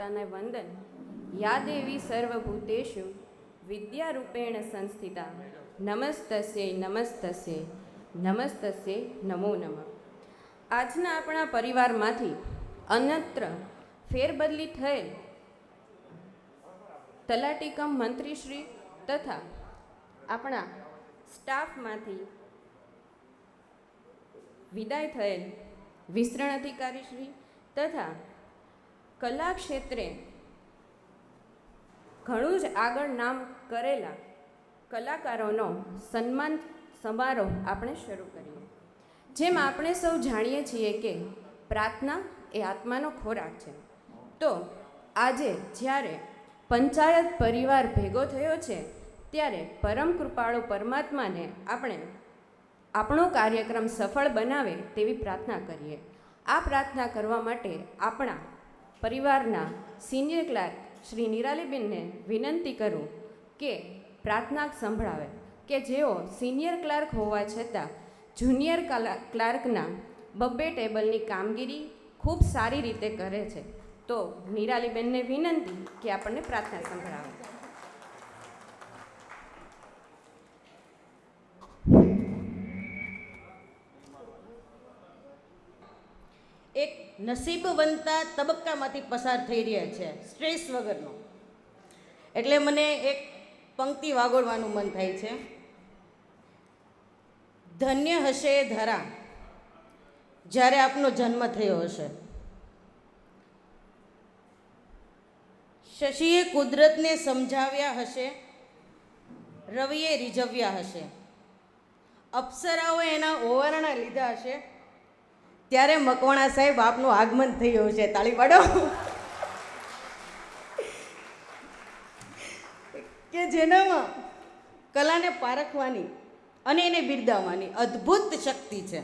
વંદન યા દેવી સર્વભૂતેષુ વિદ્યારૂપેણ સંસ્થિતા નમસ્તસ્યૈ નમસ્તસ્યૈ નમસ્તસ્યૈ નમો નમઃ. આજના આપણા પરિવારમાંથી અન્યત્ર ફેરબદલી થયેલ તલાટીકમ મંત્રીશ્રી તથા આપણા સ્ટાફમાંથી વિદાય થયેલ વિસ્તરણ અધિકારીશ્રી તથા કલા ક્ષેત્રે ઘણું જ આગળ નામ કરેલા કલાકારોનો સન્માન સમારોહ આપણે શરૂ કરીએ. જેમ આપણે સૌ જાણીએ છીએ કે પ્રાર્થના એ આત્માનો ખોરાક છે, તો આજે જ્યારે પંચાયત પરિવાર ભેગો થયો છે ત્યારે પરમ કૃપાળુ પરમાત્માને આપણે આપણો કાર્યક્રમ સફળ બનાવે તેવી પ્રાર્થના કરીએ. આ પ્રાર્થના કરવા માટે આપણા પરિવારના સિનિયર ક્લાર્ક શ્રી નિરાલીબેનને વિનંતી કરું કે પ્રાર્થના સંભળાવે, કે જેઓ સિનિયર ક્લાર્ક હોવા છતાં જુનિયર ક્લાર્કના 2 ટેબલની કામગીરી ખૂબ સારી રીતે કરે છે. તો નિરાલીબેનને વિનંતી કે આપણને પ્રાર્થના સંભળાવે. એક નસીબવંતા તબક્કામાંથી પસાર થઈ રહ્યા છે, સ્ટ્રેસ વગરનો. એટલે મને એક પંક્તિ વાગોળવાનું મન થાય છે. ધન્ય હશે ધરા જ્યારે આપનો જન્મ થયો હશે. શશીએ કુદરતને સમજાવ્યા હશે, રવિએ રીઝવ્યા હશે, અપ્સરાઓએ એના ઓવારણા લીધા હશે, ત્યારે મકવાણા સાહેબ આપનું આગમન થયું છે. તાળી પાડો. કે જેનામાં કલાને પારખવાની અને એને બિરદાવવાની અદ્ભુત શક્તિ છે,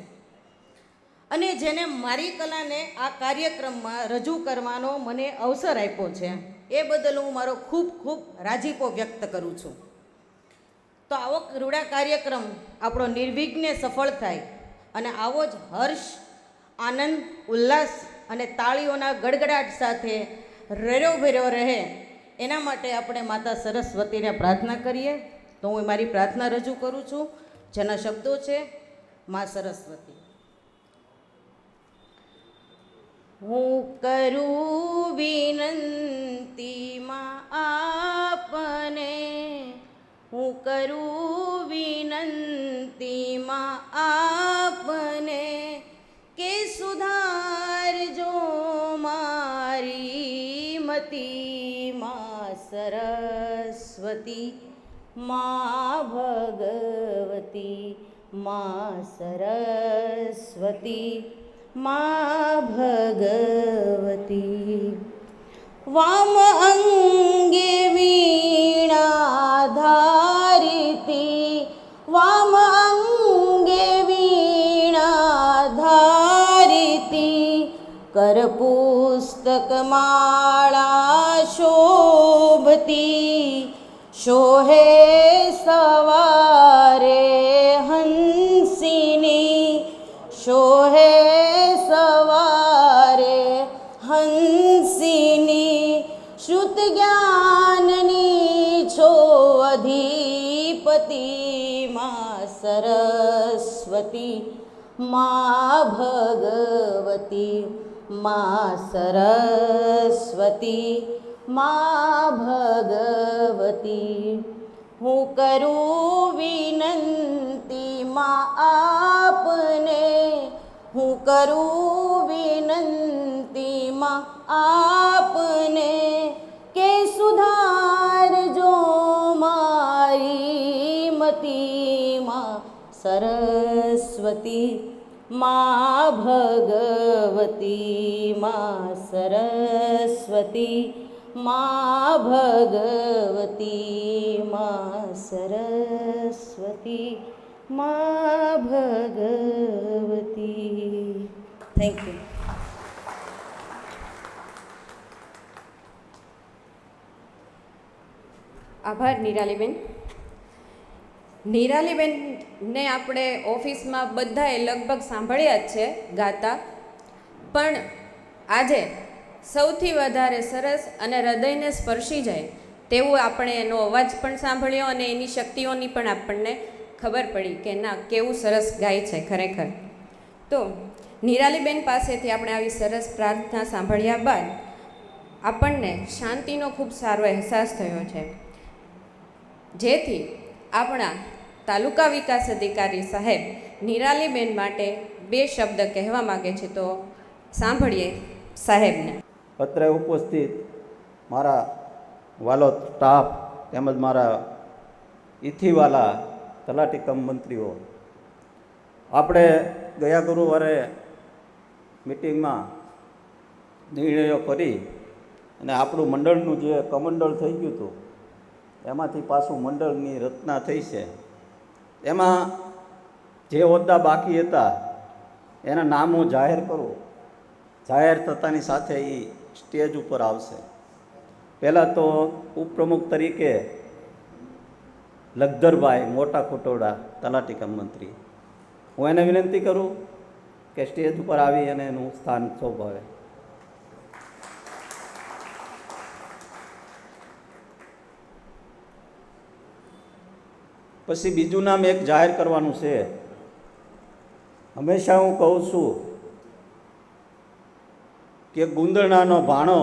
અને જેને મારી કલાને આ કાર્યક્રમમાં રજૂ કરવાનો મને અવસર આપ્યો છે, એ બદલ હું મારો ખૂબ ખૂબ રાજીપો વ્યક્ત કરું છું. તો આવો રૂડા કાર્યક્રમ આપણો નિર્વિઘ્ને સફળ થાય અને આવો જ હર્ષ, આનંદ, ઉલ્લાસ અને તાળીઓના ગડગડાટ સાથે રેરોભેરો રહે, એના માટે આપણે માતા સરસ્વતીને પ્રાર્થના કરીએ. તો હું મારી પ્રાર્થના રજૂ કરું છું, જેના શબ્દો છે: મા સરસ્વતી. હું કરું વિનંતી માં આપને, હું કરું વિનંતી માં આપને, કે સુધારજો મારી મતી. મા સરસ્વતી, મા ભગવતી, મા સરસ્વતી, મા ભગવતી. વામ અંગે વીણા ધારિતી, વામ અંગે વીણા ધારિતી, કર પુસ્તક માળા શોભતી, શોહે સવારે હંસિની, શોહે સવારે હંસિની, શ્રુત જ્ઞાનની છો અધિપતિ. મા સરસ્વતી, મા ભગવતી, મા સરસ્વતી, મા ભગવતી. હું કરું વિનંતી માં આપને, હું કરું વિનંતી માં આપને, કે સુધારજો મારી મતી. મા સરસ્વતી, મા ભગવતી, મા સરસ્વતી, મા ભગવતી, મા સરસ્વતી, મા ભગવતી. Thank you. આભાર નિરાલીબેન. નિરાલીબેનને આપણે ઓફિસમાં બધાએ લગભગ સાંભળ્યા જ છે ગાતા, પણ આજે સૌથી વધારે સરસ અને હૃદયને સ્પર્શી જાય તેવું આપણે એનો અવાજ પણ સાંભળ્યો અને એની શક્તિઓની પણ આપણને ખબર પડી કે ના કેવું સરસ ગાય છે ખરેખર. તો નિરાલીબેન પાસેથી આપણે આવી સરસ પ્રાર્થના સાંભળ્યા બાદ આપણને શાંતિનો ખૂબ સારો અહેસાસ થયો છે, જેથી આપણા તાલુકા વિકાસ અધિકારી સાહેબ નિરાલીબેન માટે 2 શબ્દ કહેવા માગે છે. તો સાંભળીએ સાહેબને. અત્રે ઉપસ્થિત મારા વાલો સ્ટાફ તેમજ મારા ઇથીવાલા તલાટી કમ મંત્રીઓ, આપણે ગયા ગુરુવારે મિટિંગમાં નિર્ણયો કરી અને આપણું મંડળનું જે કમંડળ થઈ ગયું હતું એમાંથી પાછું મંડળની રચના થઈ છે. એમાં જે હોદ્દા બાકી હતા એના નામો જાહેર કરું. જાહેર થતાની સાથે એ સ્ટેજ ઉપર આવશે. પહેલાં તો ઉપપ્રમુખ તરીકે લખધરભાઈ મોટા ખોટોડા તલાટી કમ મંત્રી, હું એને વિનંતી કરું કે સ્ટેજ ઉપર આવી અને એનું સ્થાન શોભાવે. પછી બીજું નામ એક જાહેર કરવાનું છે. હંમેશા હું કહું છું કે ગુંદરણાનો ભાણો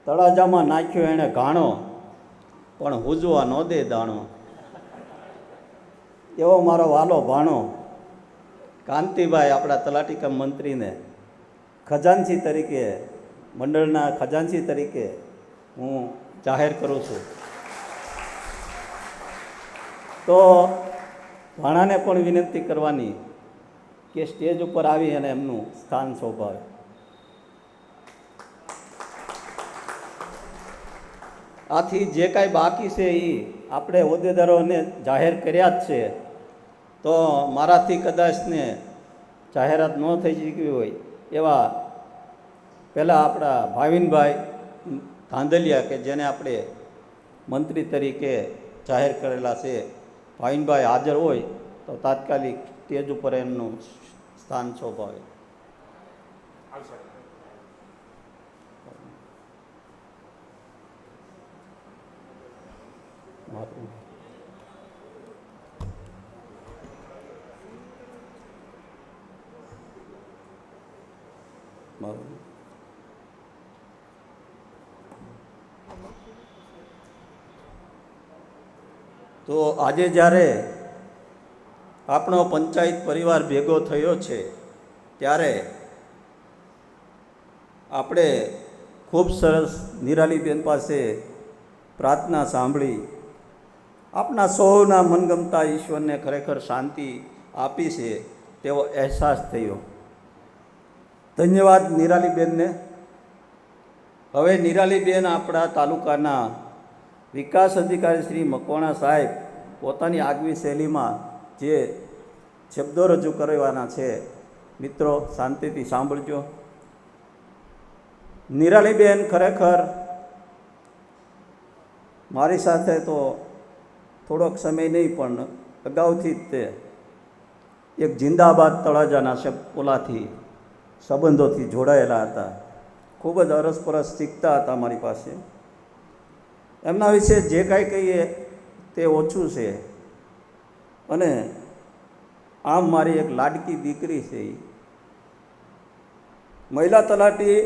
તળાજામાં નાખ્યો એણે ઘાણો, પણ હુજવા ન દે દાણો. એવો મારો વાલો ભાણો કાંતિભાઈ આપણા તલાટી કમ મંત્રીને ખજાનચી તરીકે, મંડળના ખજાનચી તરીકે હું જાહેર કરું છું. તો ભાણાને પણ વિનંતી કરવાની કે સ્ટેજ ઉપર આવી અને એમનું સ્થાન શોભાવે. આથી જે કાંઈ બાકી છે એ આપણે હોદ્દેદારોને જાહેર કર્યા જ છે. તો મારાથી કદાચને જાહેરાત ન થઈ શકી હોય એવા પહેલાં આપણા ભાવિનભાઈ ધાંધલિયા કે જેને આપણે મંત્રી તરીકે જાહેર કરેલા છે, ભાવિનભાઈ હાજર હોય તો તાત્કાલિક સ્ટેજ ઉપર એમનું સ્થાન શોભાવે. તો આજે જ્યારે આપણો પંચાયત પરિવાર ભેગો થયો છે ત્યારે આપણે ખૂબ સરસ નિરાલીબેન પાસે પ્રાર્થના સાંભળી આપણા સૌના મનગમતા ઈશ્વરને ખરેખર શાંતિ આપી છે તેવો અહેસાસ થયો. ધન્યવાદ નિરાલીબેનને. હવે નિરાલીબેન આપણા તાલુકાના વિકાસ અધિકારી શ્રી મકવાણા સાહેબ પોતાની આગવી શૈલીમાં જે શબ્દો રજૂ કરવાના છે, મિત્રો શાંતિથી સાંભળજો. નિરાલીબેન ખરેખર મારી સાથે તો થોડોક સમય નહીં પણ અગાઉથી જ તે એક જિંદાબાદ તળાજાના ઓલાથી સંબંધોથી જોડાયેલા હતા. ખૂબ જ અરસપરસ શીખતા હતા મારી પાસે. એમના વિશે જે કાંઈ કહીએ તે ઓછું છે. અને આમ મારી એક લાડકી દીકરી છે. મહિલા તલાટી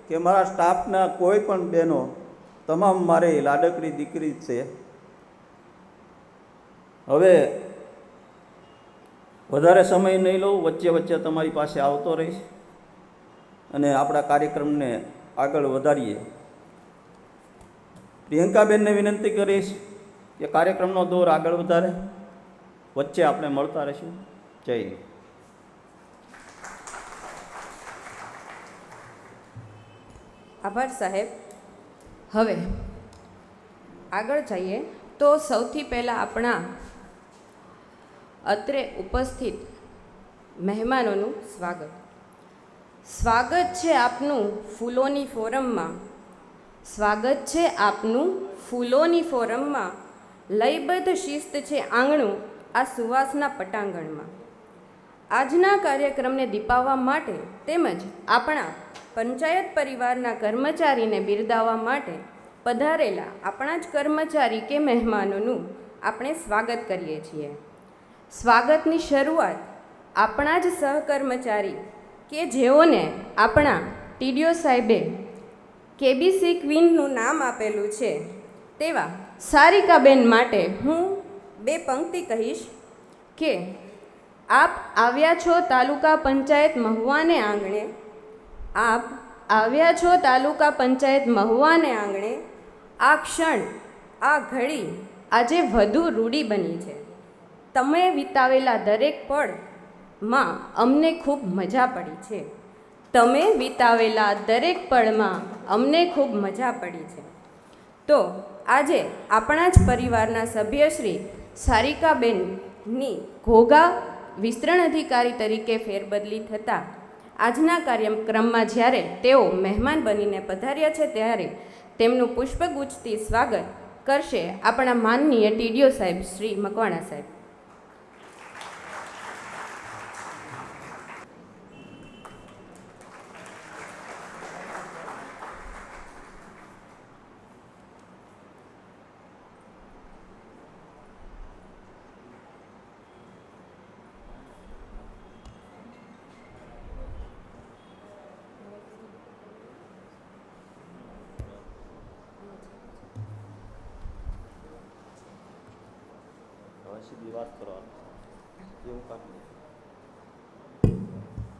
કે મારા સ્ટાફના કોઈ પણ બહેનો તમામ મારી લાડકડી દીકરી જ છે. હવે વધારે સમય નહીં લઉં, વચ્ચે વચ્ચે તમારી પાસે આવતો રહીશ અને આપણા કાર્યક્રમને આગળ વધારીએ. પ્રિયંકાબેનને વિનંતી કરીશ કે કાર્યક્રમનો દોર આગળ વધારે. વચ્ચે આપણે મળતા રહીશું. જય હિન્દ. આભાર સાહેબ. હવે આગળ જઈએ તો સૌથી પહેલાં આપણા અત્રે ઉપસ્થિત મહેમાનોનું સ્વાગત છે આપનું ફૂલોની ફોરમમાં. સ્વાગત છે આપનું ફૂલોની ફોરમમાં. લયબદ્ધ શિસ્ત છે આંગણું આ સુવાસના પટાંગણમાં. આજના કાર્યક્રમને દીપાવવા માટે તેમજ આપણા પંચાયત પરિવારના કર્મચારીને બિરદાવવા માટે પધારેલા આપણા જ કર્મચારી કે મહેમાનોનું આપણે સ્વાગત કરીએ છીએ. સ્વાગતની શરૂઆત આપણા જ સહકર્મચારી કે જેઓને આપણા ટીડીઓ સાહેબે કેબીસી ક્વીનનું નામ આપેલું છે તેવા સારિકાબેન માટે હું 2 પંક્તિ કહીશ કે આપ આવ્યા છો તાલુકા પંચાયત મહુવાને આંગણે, આપ આવ્યા છો તાલુકા પંચાયત મહુવાને આંગણે, આ ક્ષણ આ ઘડી આજે વધુ રૂઢી બની છે. તમે વિતાવેલા દરેક પળમાં અમને ખૂબ મજા પડી છે. તમે વિતાવેલા દરેક પળમાં અમને ખૂબ મજા પડી છે. તો આજે આપણા જ પરિવારના સભ્ય શ્રી સારિકાબેનની ઘોઘા વિસ્તરણ અધિકારી તરીકે ફેરબદલી થતાં આજના કાર્યક્રમમાં જ્યારે તેઓ મહેમાન બનીને પધાર્યા છે ત્યારે તેમનું પુષ્પગુચ્છથી સ્વાગત કરશે આપણા માનનીય ટીડીઓ સાહેબ શ્રી મકવાણા સાહેબ.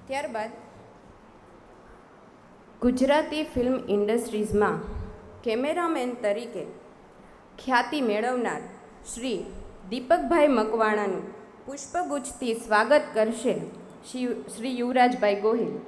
ત્યારબાદ ગુજરાતી ફિલ્મ ઇન્ડસ્ટ્રીઝમાં કેમેરામેન તરીકે ખ્યાતિ મેળવનાર શ્રી દીપકભાઈ મકવાણાનું પુષ્પગુચ્છથી સ્વાગત કરશે શ્રી યુવરાજભાઈ ગોહિલ.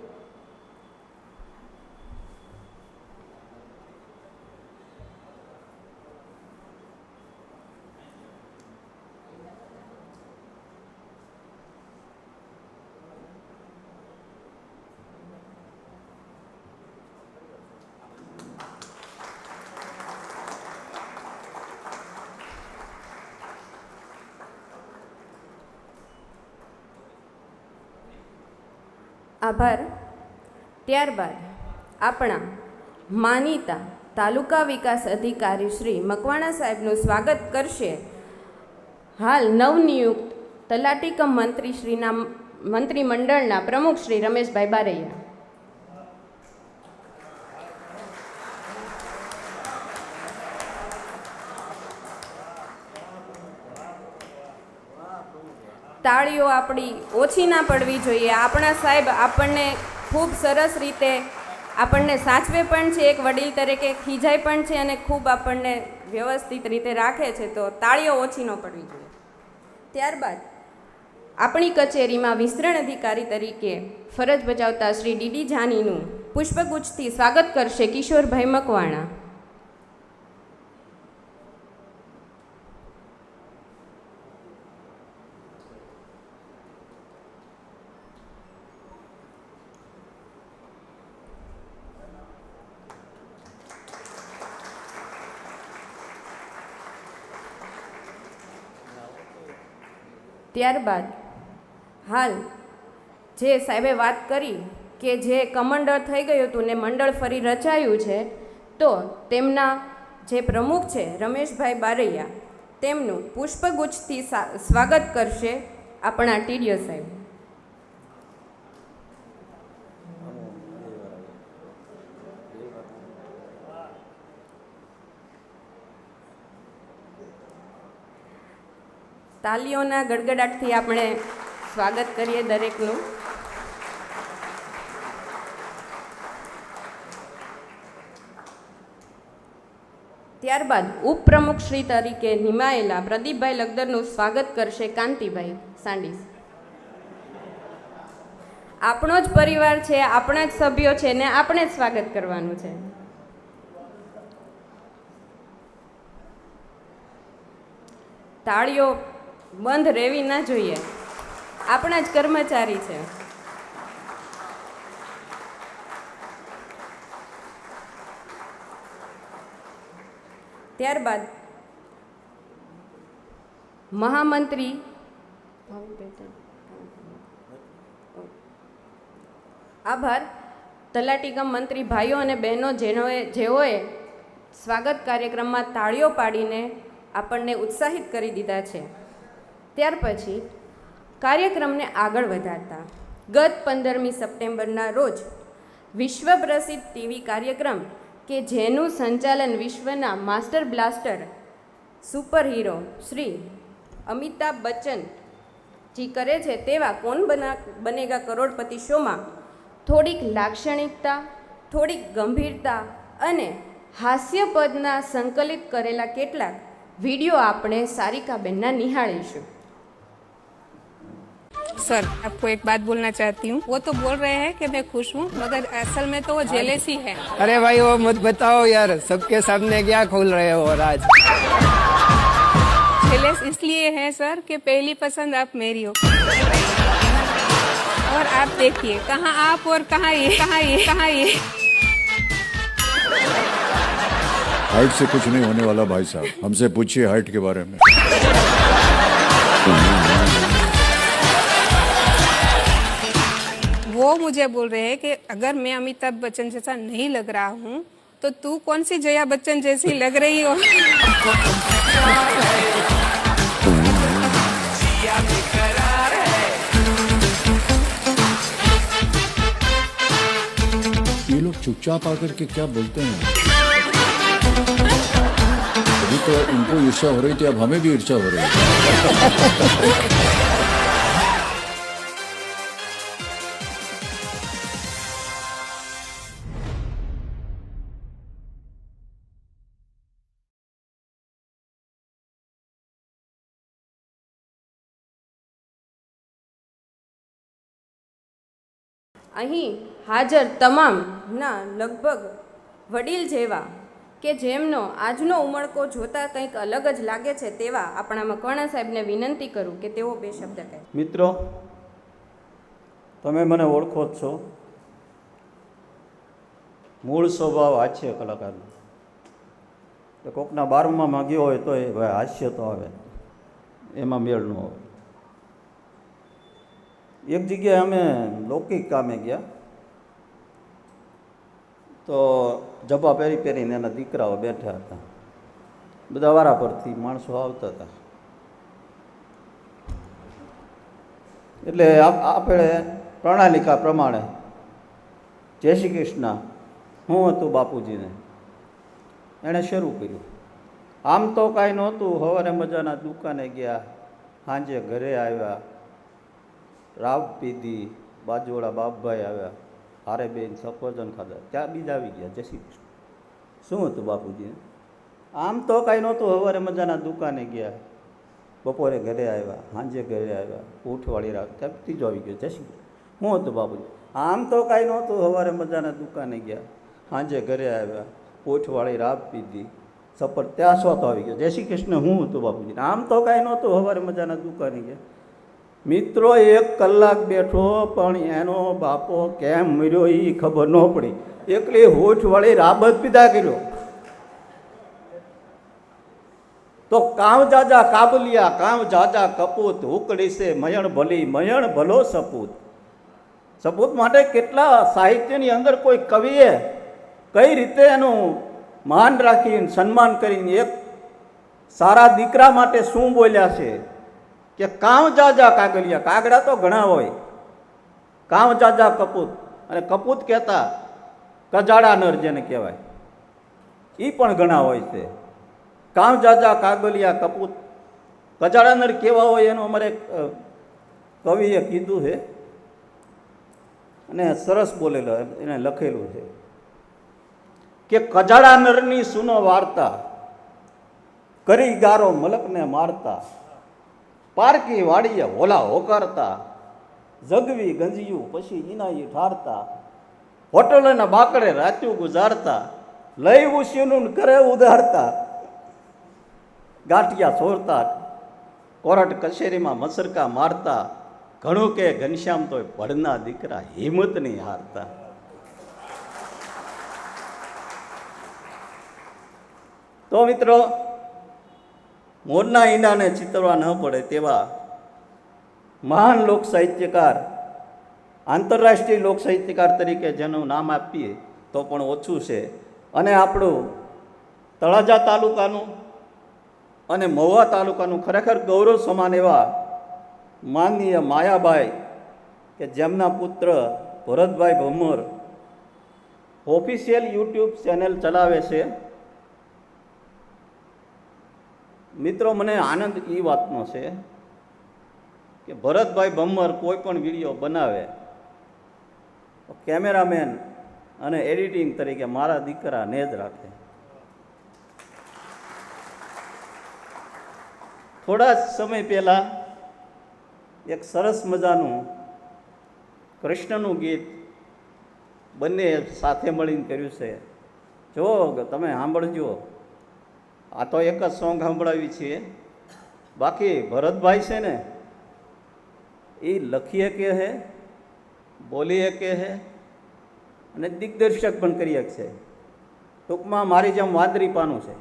આભાર. ત્યારબાદ આપણા માનીતા તાલુકા વિકાસ અધિકારી શ્રી મકવાણા સાહેબનું સ્વાગત કરશે હાલ નવનિયુક્ત તલાટી કમ મંત્રી શ્રીના મંત્રીમંડળના પ્રમુખ શ્રી રમેશભાઈ બારૈયા. તાળીઓ આપણી ઓછી ના પડવી જોઈએ. આપણા સાહેબ આપણને ખૂબ સરસ રીતે આપણને સાચવે પણ છે, એક વડીલ તરીકે ખીજાય પણ છે અને ખૂબ આપણને વ્યવસ્થિત રીતે રાખે છે, તો તાળીઓ ઓછી ન પડવી જોઈએ. ત્યારબાદ આપણી કચેરીમાં વિસ્તરણ અધિકારી તરીકે ફરજ બજાવતા શ્રી ડીડી જાનીનું પુષ્પગુચ્છથી સ્વાગત કરશે કિશોરભાઈ મકવાણા. ત્યારબાદ હાલ જે સાહેબે વાત કરી કે જે કમંડળ થઈ ગયું હતું ને મંડળ ફરી રચાયું છે, તો તેમના જે પ્રમુખ છે રમેશભાઈ બારૈયા તેમનું પુષ્પગુચ્છથી સ્વાગત કરશે આપણા ટીડીઓ સાહેબ. તાલીઓના ગડગડાટથી આપણે સ્વાગત કરીએ દરેકનું. ત્યારબાદ ઉપપ્રમુખ શ્રી તરીકે નિમાયેલા પ્રદીપભાઈ લગદરનું સ્વાગત કરશે કાંતિભાઈ સાંડીસ. આપણો જ પરિવાર છે, આપણા જ સભ્યો છે ને આપણે જ સ્વાગત કરવાનું છે. તાળીઓ બંધ રહેવી ના જોઈએ, આપણા જ કર્મચારી છે. ત્યારબાદ મહામંત્રી આભાર. તલાટી કમ મંત્રી ભાઈઓ અને બહેનો જેઓએ સ્વાગત કાર્યક્રમમાં તાળીઓ પાડીને આપણને ઉત્સાહિત કરી દીધા છે. ત્યાર પછી કાર્યક્રમને આગળ વધારતા ગત 15મી સપ્ટેમ્બરના રોજ વિશ્વ પ્રસિદ્ધ ટીવી કાર્યક્રમ કે જેનું સંચાલન વિશ્વના master blaster super hero Shri Amitabh Bachchan ji કરે છે તેવા કોન બનેગા કરોડપતિ શોમાં થોડીક લાક્ષણિકતા, થોડીક ગંભીરતા અને હાસ્યપદના સંકલિત કરેલા કેટલાક વિડીયો આપણે સારિકાબેનના નિહાળીશું. सर, आपको एक बात बोलना चाहती हूँ. वो तो बोल रहे हैं कि मैं खुश हूँ, मगर असल में तो वो जेलस ही है. अरे भाई वो मत बताओ यार, सबके सामने क्या खोल रहे हो आज. जेलस इसलिए है सर कि पहली पसंद आप मेरी हो. और आप देखिए कहाँ आप और कहाँ ये. हाइट से कुछ नहीं होने वाला भाई साहब, हमसे पूछिए हाइट के बारे में. वो मुझे बोल रहे हैं कि अगर मैं अमिताभ बच्चन जैसा नहीं लग रहा हूँ तो तू कौन सी जया बच्चन जैसी लग रही हो. ये लोग चुपचाप आकर के क्या बोलते हैं. अभी तो उनको ईर्ष्या हो रही थी, अब हमें भी ईर्ष्या हो रही है. અહીં હાજર તમામના લગભગ વડીલ જેવા કે જેમનો આજનો ઉમળકો જોતા કંઈક અલગ જ લાગે છે તેવા આપણા મકવાણા સાહેબને વિનંતી કરું કે તેઓ બે શબ્દ કહે. મિત્રો, તમે મને ઓળખો જ છો. મૂળ સ્વભાવ હાસ્ય કલાકારનો. કોકના 12માં ગયો હોય તો એ ભાઈ હાસ્ય તો આવે, એમાં મેળ ન આવે. એક જગ્યાએ અમે લૌકિક કામે ગયા તો જબ્બા પહેરીને એના દીકરાઓ બેઠા હતા. બધા વારા પરથી માણસો આવતા હતા. એટલે આપણે પ્રણાલિકા પ્રમાણે જય શ્રી કૃષ્ણ હું હતું બાપુજીને એણે શરૂ કર્યું. આમ તો કાંઈ નહોતું. સવારે મજાના દુકાને ગયા, સાંજે ઘરે આવ્યા, રાવ પીધી, બાજુવાળા બાપભાઈ આવ્યા, હારે બેન સફરજન ખાધા, ત્યાં બીજ આવી ગયા. જય શ્રી કૃષ્ણ. શું હતું બાપુજી? આમ તો કાંઈ નહોતું. સવારે મજાના દુકાને ગયા, બપોરે ઘરે આવ્યા, સાંજે ઘરે આવ્યા, ઊંઠવાળી રાખ, ત્યાં ત્રીજો આવી ગયો. જય શ્રી કૃષ્ણ. શું હતું બાપુજી? આમ તો કાંઈ નહોતું. સવારે મજાના દુકાને ગયા, સાંજે ઘરે આવ્યા, ઊંઠવાળી રાખ પીધી, સફર, ત્યાં સોતો આવી ગયો. જય શ્રી કૃષ્ણ. શું હતું બાપુજી? આમ તો કાંઈ નહોતું. સવારે મજાના દુકાને ગયા. મિત્રો, 1 કલાક બેઠો પણ એનો બાપો કેમ મર્યો એ ખબર ન પડી. એકલી હોઠવાળી રાબત પીધા કર્યો. તો કામ જાજા કાબલિયા, કામ જાજા કપૂત, ઉકળી છે મયણ ભલી, મયણ ભલો સપૂત. સપૂત માટે કેટલા સાહિત્યની અંદર કોઈ કવિએ કઈ રીતે એનું માન રાખીને સન્માન કરીને એક સારા દીકરા માટે શું બોલ્યા છે કે કામ જાજા કાગલિયા. કાગડા તો ઘણા હોય, કામ જાજા કપૂત. અને કપૂત કહેતા કજાડા નર જેને કહેવાય એ પણ ઘણા હોય છે. કામ જાજા કાગલિયા કપૂત, કજાડા નર કેવા હોય એનું અમારે કવિએ કીધું છે અને સરસ બોલેલો એને લખેલું છે કે કજાડા નરની સુનો વાર્તા, કરી ગારો મલકને મારતા, પારકી વાડીએ હોલા હોકારતા, જગવી ગંજિયું પછી ઈનાઈ ઠારતા, હોટલોના બાકડે રાત્યું ગુજારતા, લઈ ઉસ્યુનું કરે ઉધારતા, ગાંઠિયા છોડતા, કોર્ટ કચેરીમાં મસરકા મારતા, ઘણું કે ઘનશ્યામ તોય ભડના દીકરા હિંમત નહીં હારતા. તો મિત્રો, મોરના ઈંડાને ચિતરવા ન પડે તેવા મહાન લોક સાહિત્યકાર આંતરરાષ્ટ્રીય લોક સાહિત્યકાર તરીકે જેનું નામ આપીએ તો પણ ઓછું છે. અને આપણું તળાજા તાલુકાનું અને મહુવા તાલુકાનું ખરેખર ગૌરવ સમાન એવા માનનીય માયાબાઈ કે જેમના પુત્ર ભરતભાઈ ભમર ઓફિશિયલ યુટ્યુબ ચેનલ ચલાવે છે. મિત્રો, મને આનંદ એ વાતનો છે કે ભરતભાઈ ભમર કોઈ પણ વિડીયો બનાવે તો કેમેરામેન અને એડિટિંગ તરીકે મારા દીકરાને જ રાખે. થોડા સમય પહેલાં એક સરસ મજાનું કૃષ્ણનું ગીત બંને સાથે મળીને કર્યું છે. જો તમે સાંભળજો. આ તો એક જ સોંગ સાંભળાવી છીએ. બાકી ભરતભાઈ છે ને એ લખીએ કે હે, બોલીએ કે હે અને દિગ્દર્શક પણ કરી શકશે. ટૂંકમાં મારી જેમ વાદરી પાનું છે.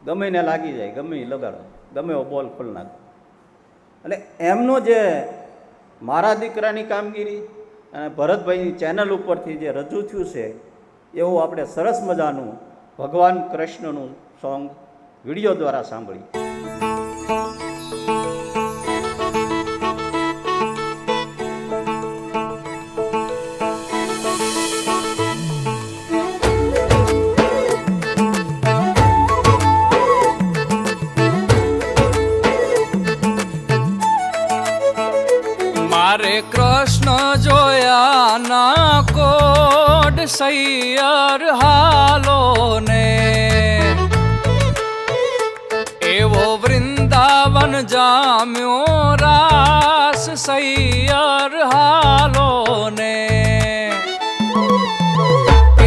ગમે ને લાગી જાય, ગમે એ લગાડો, ગમે એવો બોલ ખોલ નાખો. એટલે એમનો જે મારા દીકરાની કામગીરી અને ભરતભાઈની ચેનલ ઉપરથી જે રજૂ થયું છે એવું આપણે સરસ મજાનું ભગવાન કૃષ્ણનું સોંગ વિડીયો દ્વારા સાંભળીએ. મારે કૃષ્ણ જોયા ના કોડ સૈયર હાલો ને, એવો વૃંદાવન જામ્યો રાસ સૈયર હાલો ને.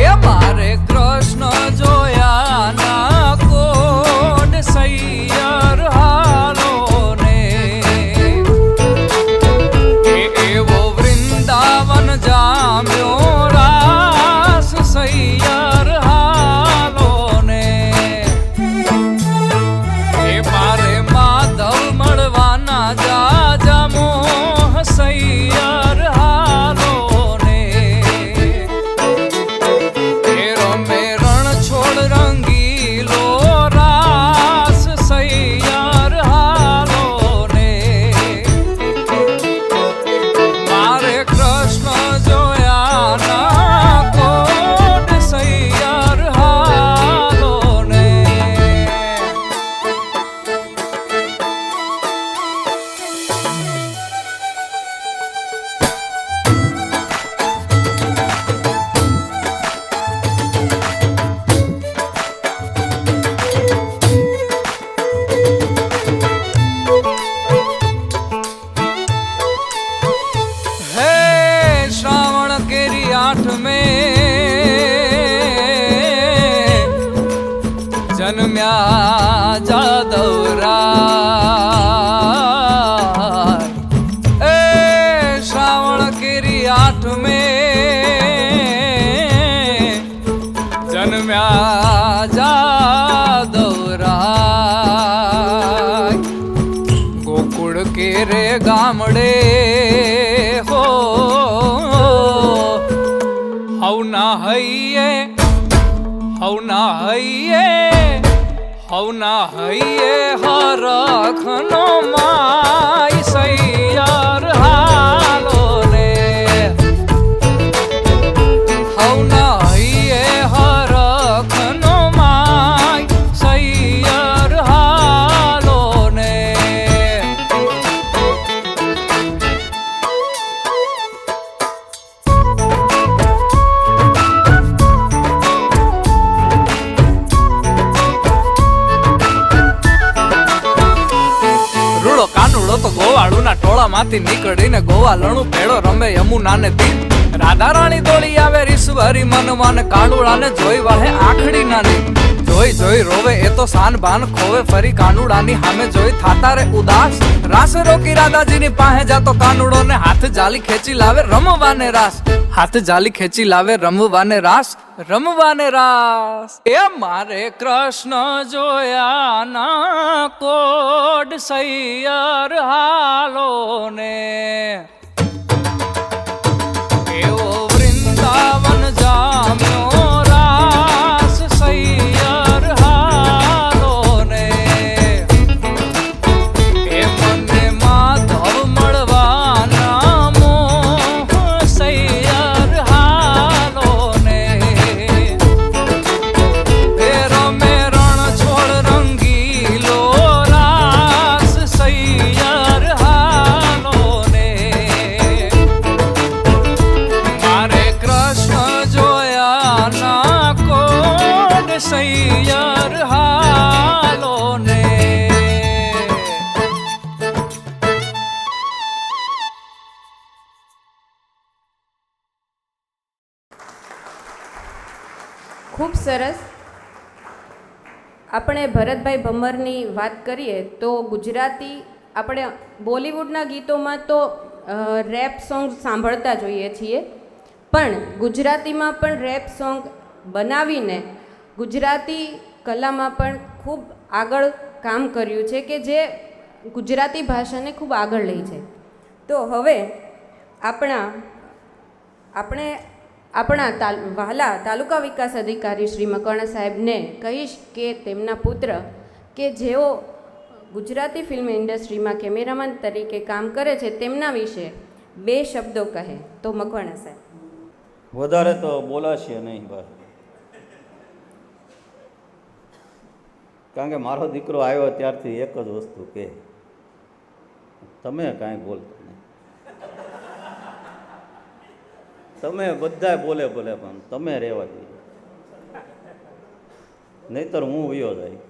એ મારે કૃષ્ણ જોયા ના કોડ સૈયર હાલો ને, એવો વૃંદાવન જામ્યો રાસ સૈયર હાલો ને. એ મારે માધવ મળવાના જાજા મોહ સૈયર હાલો ને. એ રમે રણ છોડ રંગીલો રાસ સૈયર હાલો ને. મારે કૃષ્ણ જોયા ના કોડ સૈયર હાલો ને. હે શ્રાવણ કેરી આઠ में જન્મ્યા જાદવરાય. એ શ્રાવણ કેરી આઠ में જન્મ્યા જાદવરાય. ગોકુળ કે રે ગામડે હો હવના હૈયે હવના હૈયે હવના હૈયે હરખનો માય સૈયર હાલો ને. હવના હૈયે હરખનો માય સૈયર હાલો ને. રૂડો કાનુડો તો ગોવાળુના ટોળામાંથી નીકળીને ગોવાલણું પેડો રમે યમુનાને તીર. રાધા રાણી દોડી આવે રીસવરી મનવાને, કાનુડાને જોઈ વાહે આખડી નાની. જોઈ જોઈ રોવે એ તો સાન ભાન ખોવે, ફરી કાનુડાની સામે જોઈ થાતા રે ઉદાસ. રાસ રોકી રાધાજીની પાસે જાતો કાનુડો ને, હાથ જાલી ખેંચી લાવે રમવાને રાસ. હાથ જાલી ખેંચી લાવે રમવાને રાસ, રમવાને રાસ. એ મારે કૃષ્ણ જોયા ના કોડ સૈયર હાલો ને. એવો વૃંદાવન જામ્યો રાસ સૈયર હાલો ને એ મને માધવ મળવાના મોહ સૈયર હાલો ને એ રમે રણ છોડ રંગીલો રાસ સૈયર હાલો ને મારે કૃષ્ણ જોયા ના કોડ સૈયર હાલો ને ખૂબ સરસ. આપણે ભરતભાઈ ભમરની વાત કરીએ તો ગુજરાતી આપણે બોલિવૂડના ગીતોમાં તો રેપ સોંગ સાંભળતા જોઈએ છીએ, પણ ગુજરાતીમાં પણ રેપ સોંગ બનાવીને ગુજરાતી કલામાં પણ ખૂબ આગળ કામ કર્યું છે કે જે ગુજરાતી ભાષાને ખૂબ આગળ લઈ છે. તો હવે આપણે વહાલા તાલુકા વિકાસ અધિકારી શ્રી મકવાણા સાહેબને કહીશ કે તેમના પુત્ર કે જેઓ ગુજરાતી ફિલ્મ ઇન્ડસ્ટ્રીમાં કેમેરામેન તરીકે કામ કરે છે તેમના વિશે 2 શબ્દો કહે. તો મકવાણા સાહેબ. વધારે તો બોલાશે નહીં બસ, કારણ કે મારો દીકરો આવ્યો ત્યારથી એક જ વસ્તુ કે તમે કાંઈ બોલતા નહીં, તમે બધા બોલે પણ તમે રહેવા દઈએ, નહીતર હું વયો જાય.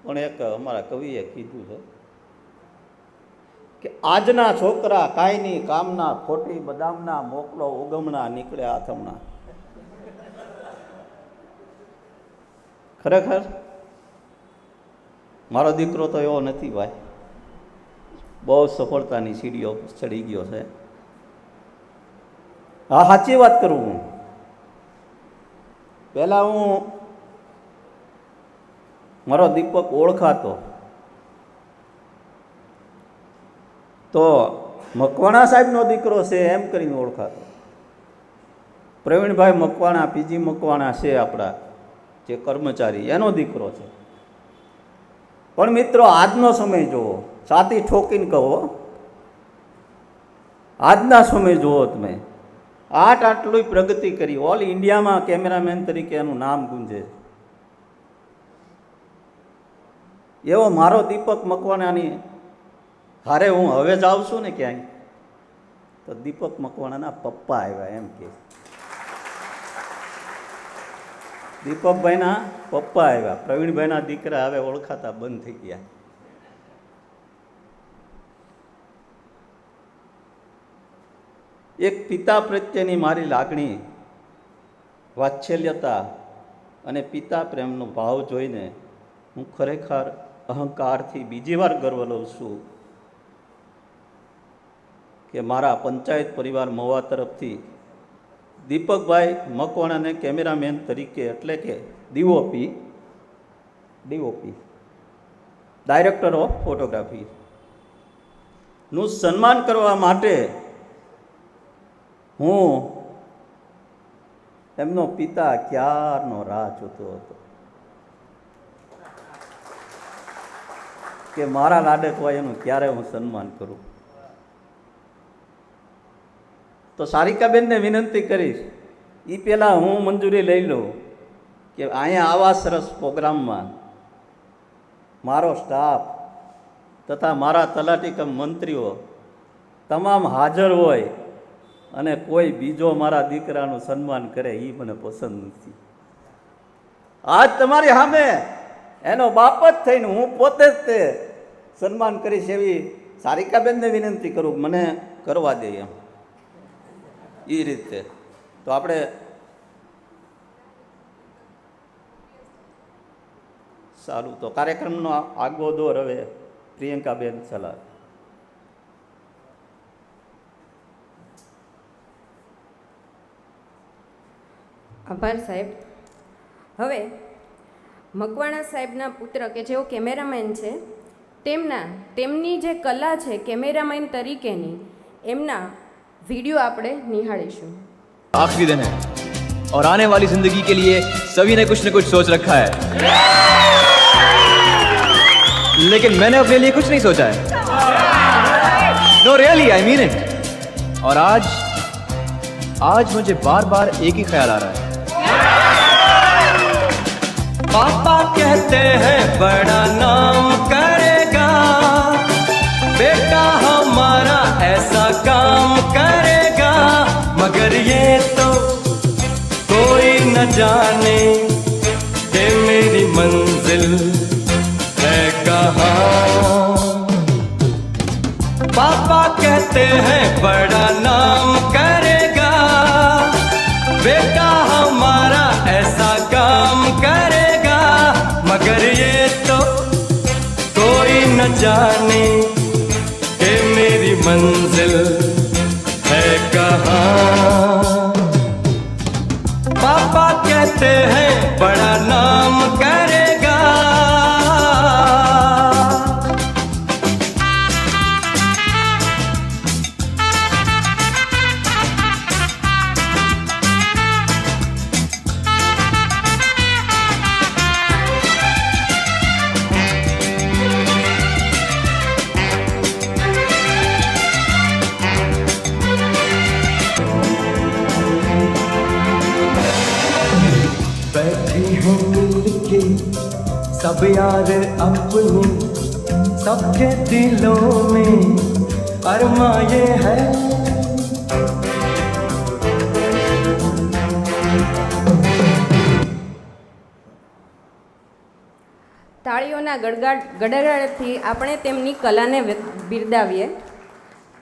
પણ એક અમારા કવિએ કીધું છે કે આજના છોકરા કાંઈ નહીં કામના, ખોટી બદામના, મોકલો ઉગમણા, નીકળે આથમણા. ખરેખર મારો દીકરો તો એવો નથી ભાઈ, બહુ સફળતાની સીડીઓ ચડી ગયો છે. હા, સાચી વાત કરું હું. પહેલાં હું મારો દીપક ઓળખાતો તો મકવાણા સાહેબનો દીકરો છે એમ કરીને ઓળખાતો. પ્રવીણભાઈ મકવાણા, પીજી મકવાણા છે આપણા જે કર્મચારી, એનો દીકરો છે. પણ મિત્રો આજનો સમય જુઓ, છાતી ઠોકીને કહો, આજના સમય જુઓ તમે, આટલી પ્રગતિ કરી, ઓલ ઇન્ડિયામાં કેમેરામેન તરીકે એનું નામ ગુંજે. એવો મારો દીપક મકવાણાની હારે હું હવે જ આવશું ને ક્યાંય તો દીપક મકવાણાના પપ્પા આવ્યા એમ કે, દીપકભાઈના પપ્પા આવ્યા. પ્રવીણભાઈના દીકરા હવે ઓળખાતા બંધ થઈ ગયા. એક પિતા પ્રત્યેની મારી લાગણી, વાત્સલ્યતા અને પિતા પ્રેમનો ભાવ જોઈને હું ખરેખર અહંકારથી બીજી વાર ગર્વ લઉં છું કે મારા પંચાયત પરિવાર મહુવા તરફથી દીપકભાઈ મકવાણાને કેમેરામેન તરીકે, એટલે કે ડીઓપી ડાયરેક્ટર ઓફ ફોટોગ્રાફી નું સન્માન કરવા માટે હું એમનો પિતા ક્યારનો રાહ જોતો હતો કે મારા લાડક હોય એનું ક્યારે હું સન્માન કરું. તો સારિકાબેનને વિનંતી કરીશ, એ પહેલાં હું મંજૂરી લઈ લઉં કે અહીંયા આવા સરસ પ્રોગ્રામમાં મારો સ્ટાફ તથા મારા તલાટી કમ મંત્રીઓ તમામ હાજર હોય અને કોઈ બીજો મારા દીકરાનું સન્માન કરે એ મને પસંદ નથી. આજ તમારી સામે એનો બાપ જ થઈને હું પોતે જ તે સન્માન કરીશ એવી સારિકાબેનને વિનંતી કરું, મને કરવા દે એમ. એ રીતે તો આપણે સારું, તો કાર્યક્રમનો આગવો દોર હવે પ્રિયંકાબેન ચલાવે. આભાર સાહેબ. હવે મકવાણા સાહેબના પુત્ર કે જેઓ કેમેરામેન છે તેમની જે કલા છે કેમેરામેન તરીકેની, એમના વિડીયો આપણે નિહાળીશું. आखिरी दिन है और आने वाली जिंदगी के लिए सभी ने कुछ न कुछ सोच रखा है, लेकिन मैंने अपने लिए कुछ नहीं सोचा है. No really, I mean it. और आज मुझे बार बार एक ही ख्याल आ रहा है. पापा कहते हैं बड़ा नाम करेगा, बेटा हमारा ऐसा काम करेगा, मगर ये तो कोई न जाने कि मेरी मंजिल है कहाँ. पापा कहते हैं बड़ा नाम करेगा, बेटा हमारा ऐसा काम करेगा, मगर ये तो कोई न जाने कि मेरी मंजिल है कहाँ. पापा कहते हैं बड़ा नाम करेगा. बैठी हूँ मिलके सब यार अपने, सबके दिलों में अरमा ये है. તાળીઓના ગડગડાટથી આપણે તેમની કલાને બિરદાવીએ.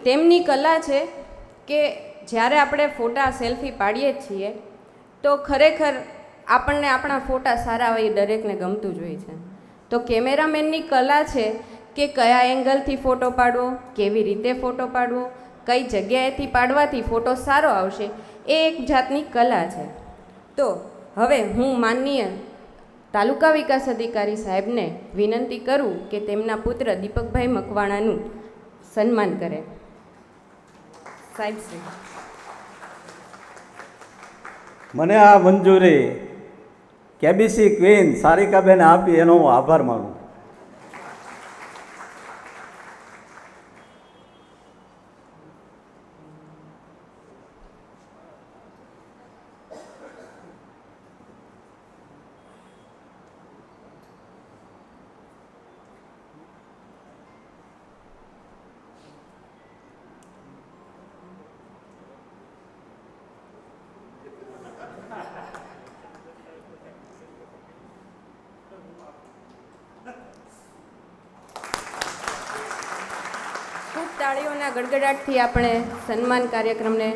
તેમની કલા છે કે જ્યારે આપણે ફોટા સેલ્ફી પાડીએ છીએ તો ખરેખર આપણને આપણા ફોટા સારા હોય એ દરેકને ગમતું જ હોય છે. તો કેમેરામેનની કલા છે કે કયા એંગલથી ફોટો પાડવો, કેવી રીતે ફોટો પાડવો, કઈ જગ્યાએથી પાડવાથી ફોટો સારો આવશે, એ એક જાતની કલા છે. તો હવે હું માનનીય તાલુકા વિકાસ અધિકારી સાહેબને વિનંતી કરું કે તેમના પુત્ર દીપકભાઈ મકવાણાનું સન્માન કરે. સાહેબ શ્રી, મને આ મંજૂરી કેબીસી ક્વીન સારિકાબેન આપી એનો હું આભાર માનું. ખૂબ તાળીઓના ગડગડાટથી આપણે સન્માન કાર્યક્રમને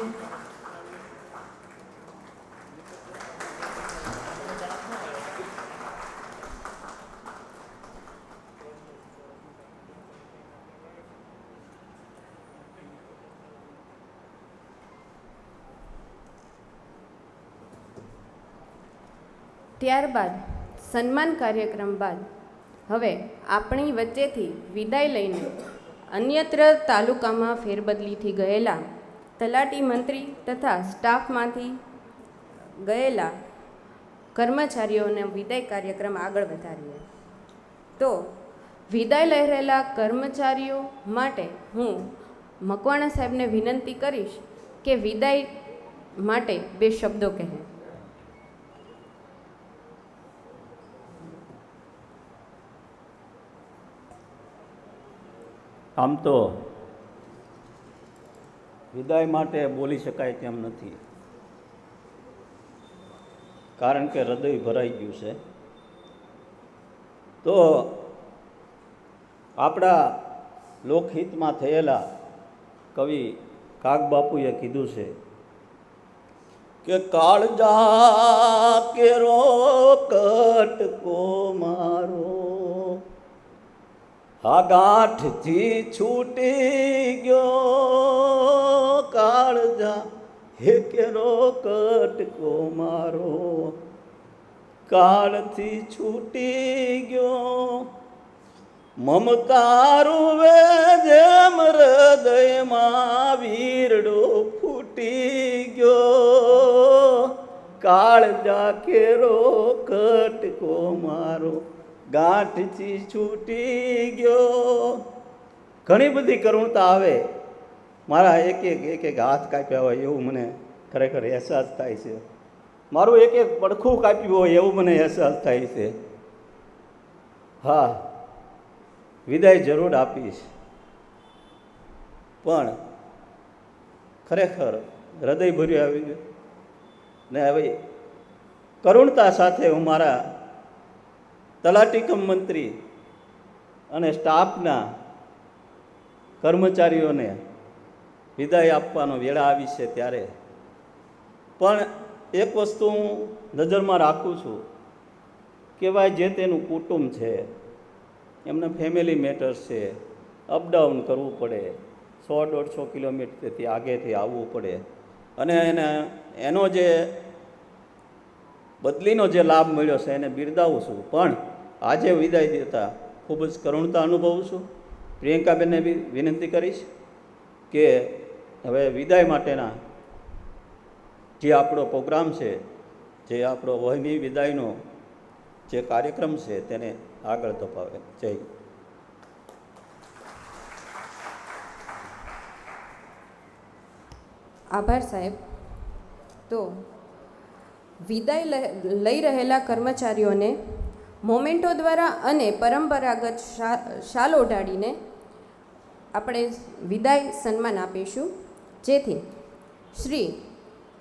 ત્યારબાદ સન્માન કાર્યક્રમ બાદ હવે આપણી વચ્ચેથી વિદાય લઈને અન્યત્ર તાલુકામાં ફેરબદલીથી ગયેલા તલાટી મંત્રી તથા સ્ટાફમાંથી ગયેલા કર્મચારીઓને વિદાય કાર્યક્રમ આગળ વધારીએ. તો વિદાય લઈ રહેલા કર્મચારીઓ માટે હું મકવાણા સાહેબને વિનંતી કરીશ કે વિદાય માટે બે શબ્દો કહે. આમ તો વિદાય માટે બોલી શકાય તેમ નથી, કારણ કે હૃદય ભરાઈ ગયું છે. તો આપણા લોકહિતમાં થયેલા કવિ કાગબાપુએ કીધું છે કે કાળજા કેરો કટકો મારો આ ગાંઠથી છૂટી ગયો, કાળજા હે કેરો કટકો મારો કાળથી છૂટી ગયો, મમતારું વે જેમ હૃદયમાં વીરડો ફૂટી ગયો, કાળજા કેરો કટકો મારો ગાંઠથી છૂટી ગયો. ઘણી બધી કરુણતા આવે. મારા એક હાથ કાપ્યા હોય એવું મને ખરેખર અહેસાસ થાય છે. મારું એક પડખું કાપ્યું હોય એવું મને અહેસાસ થાય છે. હા, વિદાય જરૂર આપીશ, પણ ખરેખર હૃદય ભર્યું આવી ગયું ને. હવે કરુણતા સાથે હું મારા તલાટી કમ મંત્રી અને સ્ટાફના કર્મચારીઓને વિદાય આપવાનો વેળા આવી છે. ત્યારે પણ એક વસ્તુ હું નજરમાં રાખું છું કે ભાઈ જે તેનું કુટુંબ છે, એમને ફેમિલી મેટર્સ છે, અપડાઉન કરવું પડે, 100-150 કિલોમીટરથી આગેથી આવવું પડે, અને એનો જે બદલીનો જે લાભ મળ્યો છે એને બિરદાવું છું. પણ આજે વિદાય દેતા ખૂબ જ કરુણતા અનુભવું છું. પ્રિયંકાબેનને બી વિનંતી કરીશ કે હવે વિદાય માટેના જે આપણો પ્રોગ્રામ છે, જે આપણો વહમી વિદાયનો જે કાર્યક્રમ છે તેને આગળ ધપાવે. જય. આભાર સાહેબ. તો વિદાય લઈ રહેલા કર્મચારીઓને મોમેન્ટો દ્વારા અને પરંપરાગત શાલ ઓઢાડીને આપણે વિદાય સન્માન આપીશું, જેથી શ્રી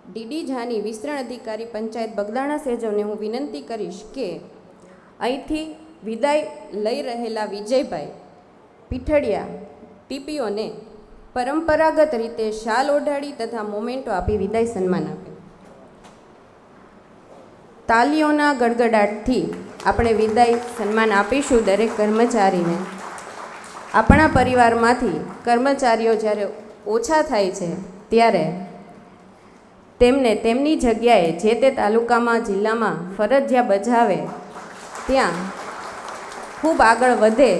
ડીડી જાની વિસ્તરણ અધિકારી પંચાયત બગદાણા સેજવને હું વિનંતી કરીશ કે અહીંથી વિદાય લઈ રહેલા વિજયભાઈ પીઠડિયા ટીપીઓને પરંપરાગત રીતે શાલ ઓઢાડી તથા મોમેન્ટો આપી વિદાય સન્માન આપે. તાલીઓના ગડગડાટથી આપણે વિદાય સન્માન આપીશું દરેક કર્મચારીને. આપણા પરિવારમાંથી કર્મચારીઓ જ્યારે ઓછા થાય છે ત્યારે તેમને તેમની જગ્યાએ જે તે તાલુકામાં, જિલ્લામાં ફરજ જ્યાં બજાવે ત્યાં ખૂબ આગળ વધે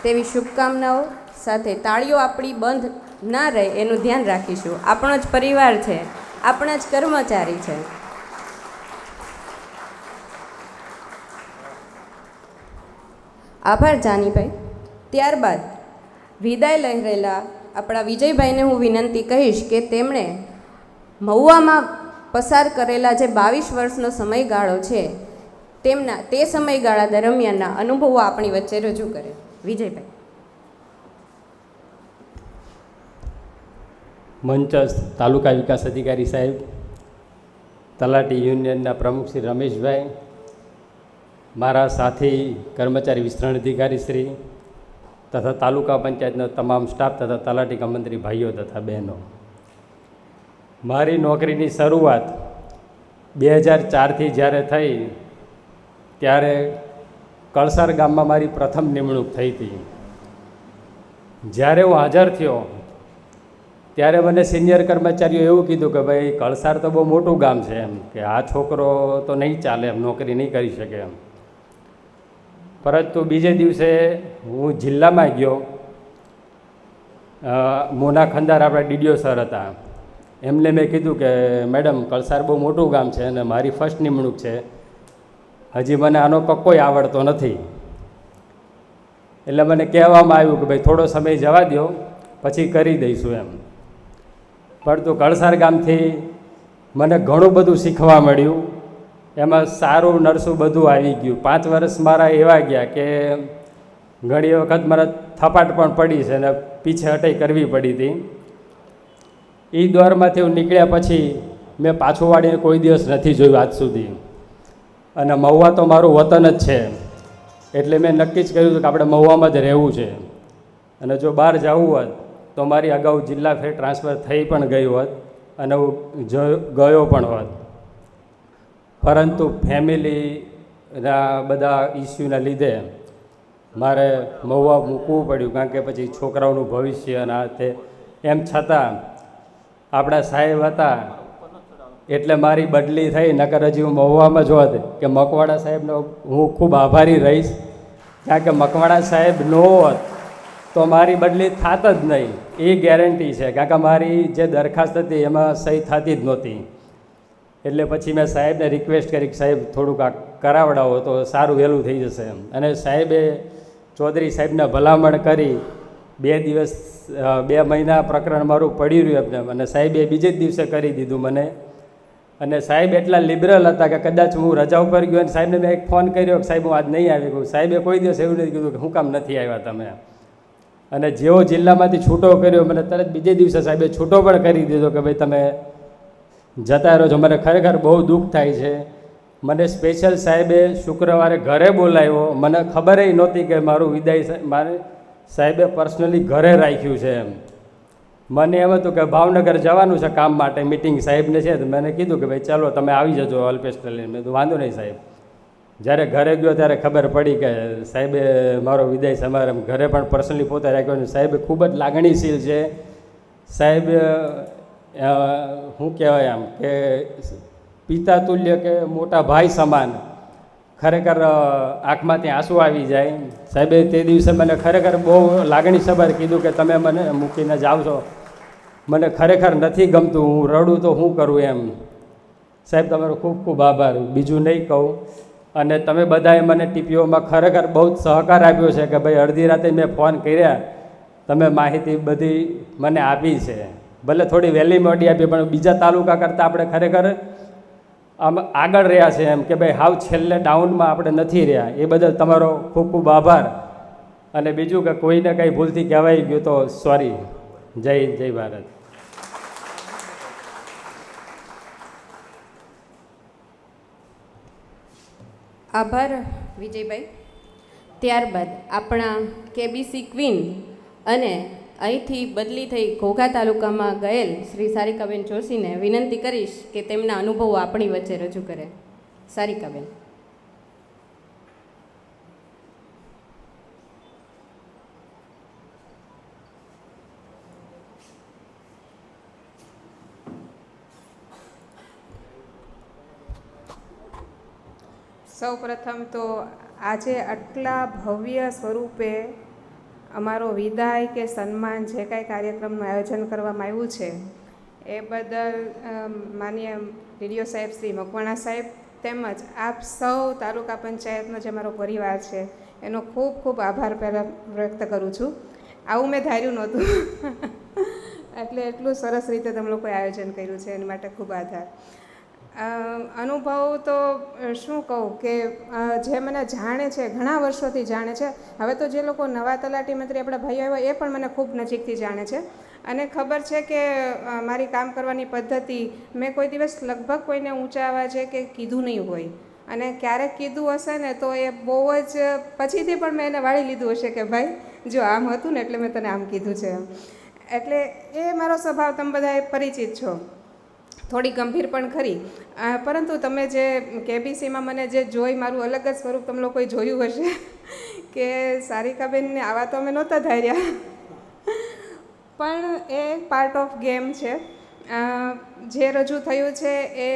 તેવી શુભકામનાઓ સાથે તાળીઓ આપણી બંધ ના રહે એનું ધ્યાન રાખીશું. આપણો જ પરિવાર છે, આપણા જ કર્મચારી છે. આભાર જાનીભાઈ. ત્યારબાદ વિદાય લઈ રહેલા આપણા વિજયભાઈને હું વિનંતી કહીશ કે તેમણે મહુવામાં પસાર કરેલા જે 22 વર્ષનો સમયગાળો છે તેમના તે સમયગાળા દરમિયાનના અનુભવો આપણી વચ્ચે રજૂ કરે. વિજયભાઈ. મંચસ્થ તાલુકા વિકાસ અધિકારી સાહેબ, તલાટી યુનિયનના પ્રમુખ શ્રી રમેશભાઈ, મારા સાથી કર્મચારી વિસ્તરણ અધિકારી શ્રી તથા તાલુકા પંચાયતનો તમામ સ્ટાફ તથા તલાટી કમ મંત્રી ભાઈઓ તથા બહેનો, મારી નોકરીની શરૂઆત 2004થી જ્યારે થઈ ત્યારે કળસાર ગામમાં મારી પ્રથમ નિમણૂક થઈ હતી. જ્યારે હું હાજર થયો ત્યારે મને સિનિયર કર્મચારીઓ એવું કીધું કે ભાઈ કળસાર તો બહુ મોટું ગામ છે, એમ કે આ છોકરો તો નહીં ચાલે, એમ નોકરી નહીં કરી શકે એમ. પરંતુ બીજે દિવસે હું જિલ્લામાં ગયો. મોના ખંદાર આપણા ડીડીઓ સર હતા, એમને મેં કીધું કે મેડમ કળસાર બહુ મોટું ગામ છે અને મારી ફર્સ્ટ નિમણૂક છે, હજી મને આનો કોઈ આવડતો નથી. એટલે મને કહેવામાં આવ્યું કે ભાઈ થોડો સમય જવા દો, પછી કરી દઈશું એમ. પરંતુ કળસાર ગામથી મને ઘણું બધું શીખવા મળ્યું. એમાં સારું નરસું બધું આવી ગયું. 5 વર્ષ મારા એવા ગયા કે ઘણી વખત મારા થપાટ પણ પડી છે અને પીછે હટાઈ કરવી પડી હતી. એ દોરમાંથી હું નીકળ્યા પછી મેં પાછું વાળીને કોઈ દિવસ નથી જોયું આજ સુધી. અને મહુવા તો મારું વતન જ છે, એટલે મેં નક્કી જ કર્યું હતું કે આપણે મહુવામાં જ રહેવું છે. અને જો બહાર જવું હોત તો મારી અગાઉ જિલ્લા ફેર ટ્રાન્સફર થઈ પણ ગઈ હોત અને હું ગયો પણ હોત. પરંતુ ફેમિલીના બધા ઇસ્યુના લીધે મારે મહુવા મૂકવું પડ્યું, કારણ કે પછી છોકરાઓનું ભવિષ્ય અને આ તે. એમ છતાં આપણા સાહેબ હતા એટલે મારી બદલી થઈ, નકર હજી હું મહુવામાં જ હોત કે મકવાડા સાહેબનો હું ખૂબ આભારી રહીશ કારણ કે મકવાણા સાહેબ ન હોત તો મારી બદલી થાત જ નહીં, એ ગેરંટી છે. કારણ કે મારી જે દરખાસ્ત હતી એમાં સહી થતી જ નહોતી. એટલે પછી મેં સાહેબને રિક્વેસ્ટ કરી કે સાહેબ થોડુંક આ કરાવડાવો તો સારું વહેલું થઈ જશે એમ. અને સાહેબે ચૌધરી સાહેબને ભલામણ કરી 2 દિવસ 2 મહિના પ્રકરણ મારું પડી રહ્યું એમને, અને સાહેબે બીજે જ દિવસે કરી દીધું મને. અને સાહેબ એટલા લિબરલ હતા કે કદાચ હું રજા ઉપર ગયો અને સાહેબને મેં એક ફોન કર્યો કે સાહેબ હું આજ નહીં આવી ગયું. સાહેબે કોઈ દિવસ એવું નથી કીધું કે શું કામ નથી આવ્યા તમે. અને જેવો જિલ્લામાંથી છૂટો કર્યો મને તરત બીજે દિવસે સાહેબે છૂટો પણ કરી દીધો કે ભાઈ તમે જતા રહો છો. મને ખરેખર બહુ દુઃખ થાય છે. મને સ્પેશિયલ સાહેબે શુક્રવારે ઘરે બોલાવ્યો, મને ખબર નહોતી કે મારું વિદાય મારે સાહેબે પર્સનલી ઘરે રાખ્યું છે એમ. મને એમ હતું કે ભાવનગર જવાનું છે કામ માટે, મિટિંગ સાહેબને છે. તો મેં કીધું કે ભાઈ ચાલો તમે આવી જજો અલ્પેશને લઈને. મેં તો વાંધો નહીં સાહેબ. જ્યારે ઘરે ગયો ત્યારે ખબર પડી કે સાહેબે મારો વિદાય સમારંભ ઘરે પણ પર્સનલી પોતે રાખ્યો. અને સાહેબ ખૂબ જ લાગણીશીલ છે. સાહેબ શું કહેવાય આમ કે પિતા તુલ્ય કે મોટા ભાઈ સમાન. ખરેખર આંખમાંથી આંસુ આવી જાય. સાહેબે તે દિવસે મને ખરેખર બહુ લાગણીસભર કીધું કે તમે મને મૂકીને જાઓ છો, મને ખરેખર નથી ગમતું, હું રડું તો શું કરું એમ. સાહેબ તમારો ખૂબ ખૂબ આભાર, બીજું નહીં કહું. અને તમે બધાએ મને ટીપીઓમાં ખરેખર બહુ જ સહકાર આપ્યો છે કે ભાઈ અડધી રાતે મેં ફોન કર્યા, તમે માહિતી બધી મને આપી છે. ભલે થોડી વહેલી મોડી આપી પણ બીજા તાલુકા કરતાં આપણે ખરેખર આમ આગળ રહ્યા છે એમ કે ભાઈ હાવ છેલ્લે ડાઉનમાં આપણે નથી રહ્યા. એ બદલ તમારો ખૂબ ખૂબ આભાર. અને બીજું કે કોઈને કંઈ ભૂલથી કહેવાઈ ગયું તો સોરી. જય હિન્દ, જય ભારત. આભાર વિજયભાઈ. ત્યારબાદ આપણા કેબીસી ક્વીન અને અહીંથી બદલી થઈ ઘોઘા તાલુકામાં ગયેલ શ્રી સારિકાબેન જોશીને વિનંતી કરીશ કે તેમના અનુભવો આપણી વચ્ચે રજૂ કરે. સારિકાબેન. સૌ પ્રથમ તો આજે આટલા ભવ્ય સ્વરૂપે અમારો વિદાય કે સન્માન જે કાંઈ કાર્યક્રમનું આયોજન કરવામાં આવ્યું છે એ બદલ માનીય ડીડીઓ સાહેબ શ્રી મકવાણા સાહેબ તેમજ આપ સૌ તાલુકા પંચાયતનો જે મારો પરિવાર છે એનો ખૂબ ખૂબ આભાર પહેલાં વ્યક્ત કરું છું. આવું મેં ધાર્યું નહોતું એટલે એટલું સરસ રીતે તમે લોકોએ આયોજન કર્યું છે એની માટે ખૂબ આભાર. અનુભવ તો શું કહું કે જે મને જાણે છે, ઘણા વર્ષોથી જાણે છે, હવે તો જે લોકો નવા તલાટી મંત્રી આપણા ભાઈઓ આવ્યા એ પણ મને ખૂબ નજીકથી જાણે છે અને ખબર છે કે મારી કામ કરવાની પદ્ધતિ મેં કોઈ દિવસ લગભગ કોઈને ઊંચા અવાજે કે કીધું નહીં હોય. અને ક્યારેક કીધું હશે ને તો એ બહુ જ પછીથી પણ મેં એને વાળી લીધું હશે કે ભાઈ જો આમ હતું ને એટલે મેં તને આમ કીધું છે. એટલે એ મારો સ્વભાવ તમે બધાએ પરિચિત છો. થોડી ગંભીર પણ ખરી, પરંતુ તમે જે કેબીસીમાં મને જે જોઈ મારું અલગ જ સ્વરૂપ તમે લોકોએ જોયું હશે કે સારિકાબેનને આવા તો અમે નહોતા ધાર્યા પણ એ પાર્ટ ઓફ ગેમ છે. જે રજૂ થયું છે એ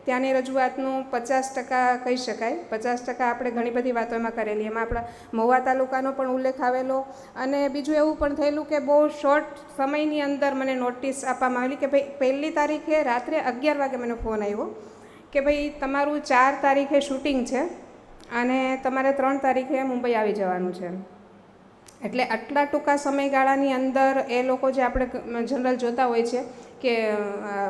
ત્યાંની રજૂઆતનું 50% કહી શકાય. 50% આપણે ઘણી બધી વાતો એમાં કરેલી. એમાં આપણા મહુવા તાલુકાનો પણ ઉલ્લેખ આવેલો અને બીજું એવું પણ થયેલું કે બહુ શોર્ટ સમયની અંદર મને નોટિસ આપવામાં આવેલી કે ભાઈ 1લી તારીખે રાત્રે 11 વાગે મને ફોન આવ્યો કે ભાઈ તમારું 4 તારીખે શૂટિંગ છે અને તમારે 3 તારીખે મુંબઈ આવી જવાનું છે. એટલે આટલા ટૂંકા સમયગાળાની અંદર એ લોકો જે આપણે જનરલ જોતા હોય છે કે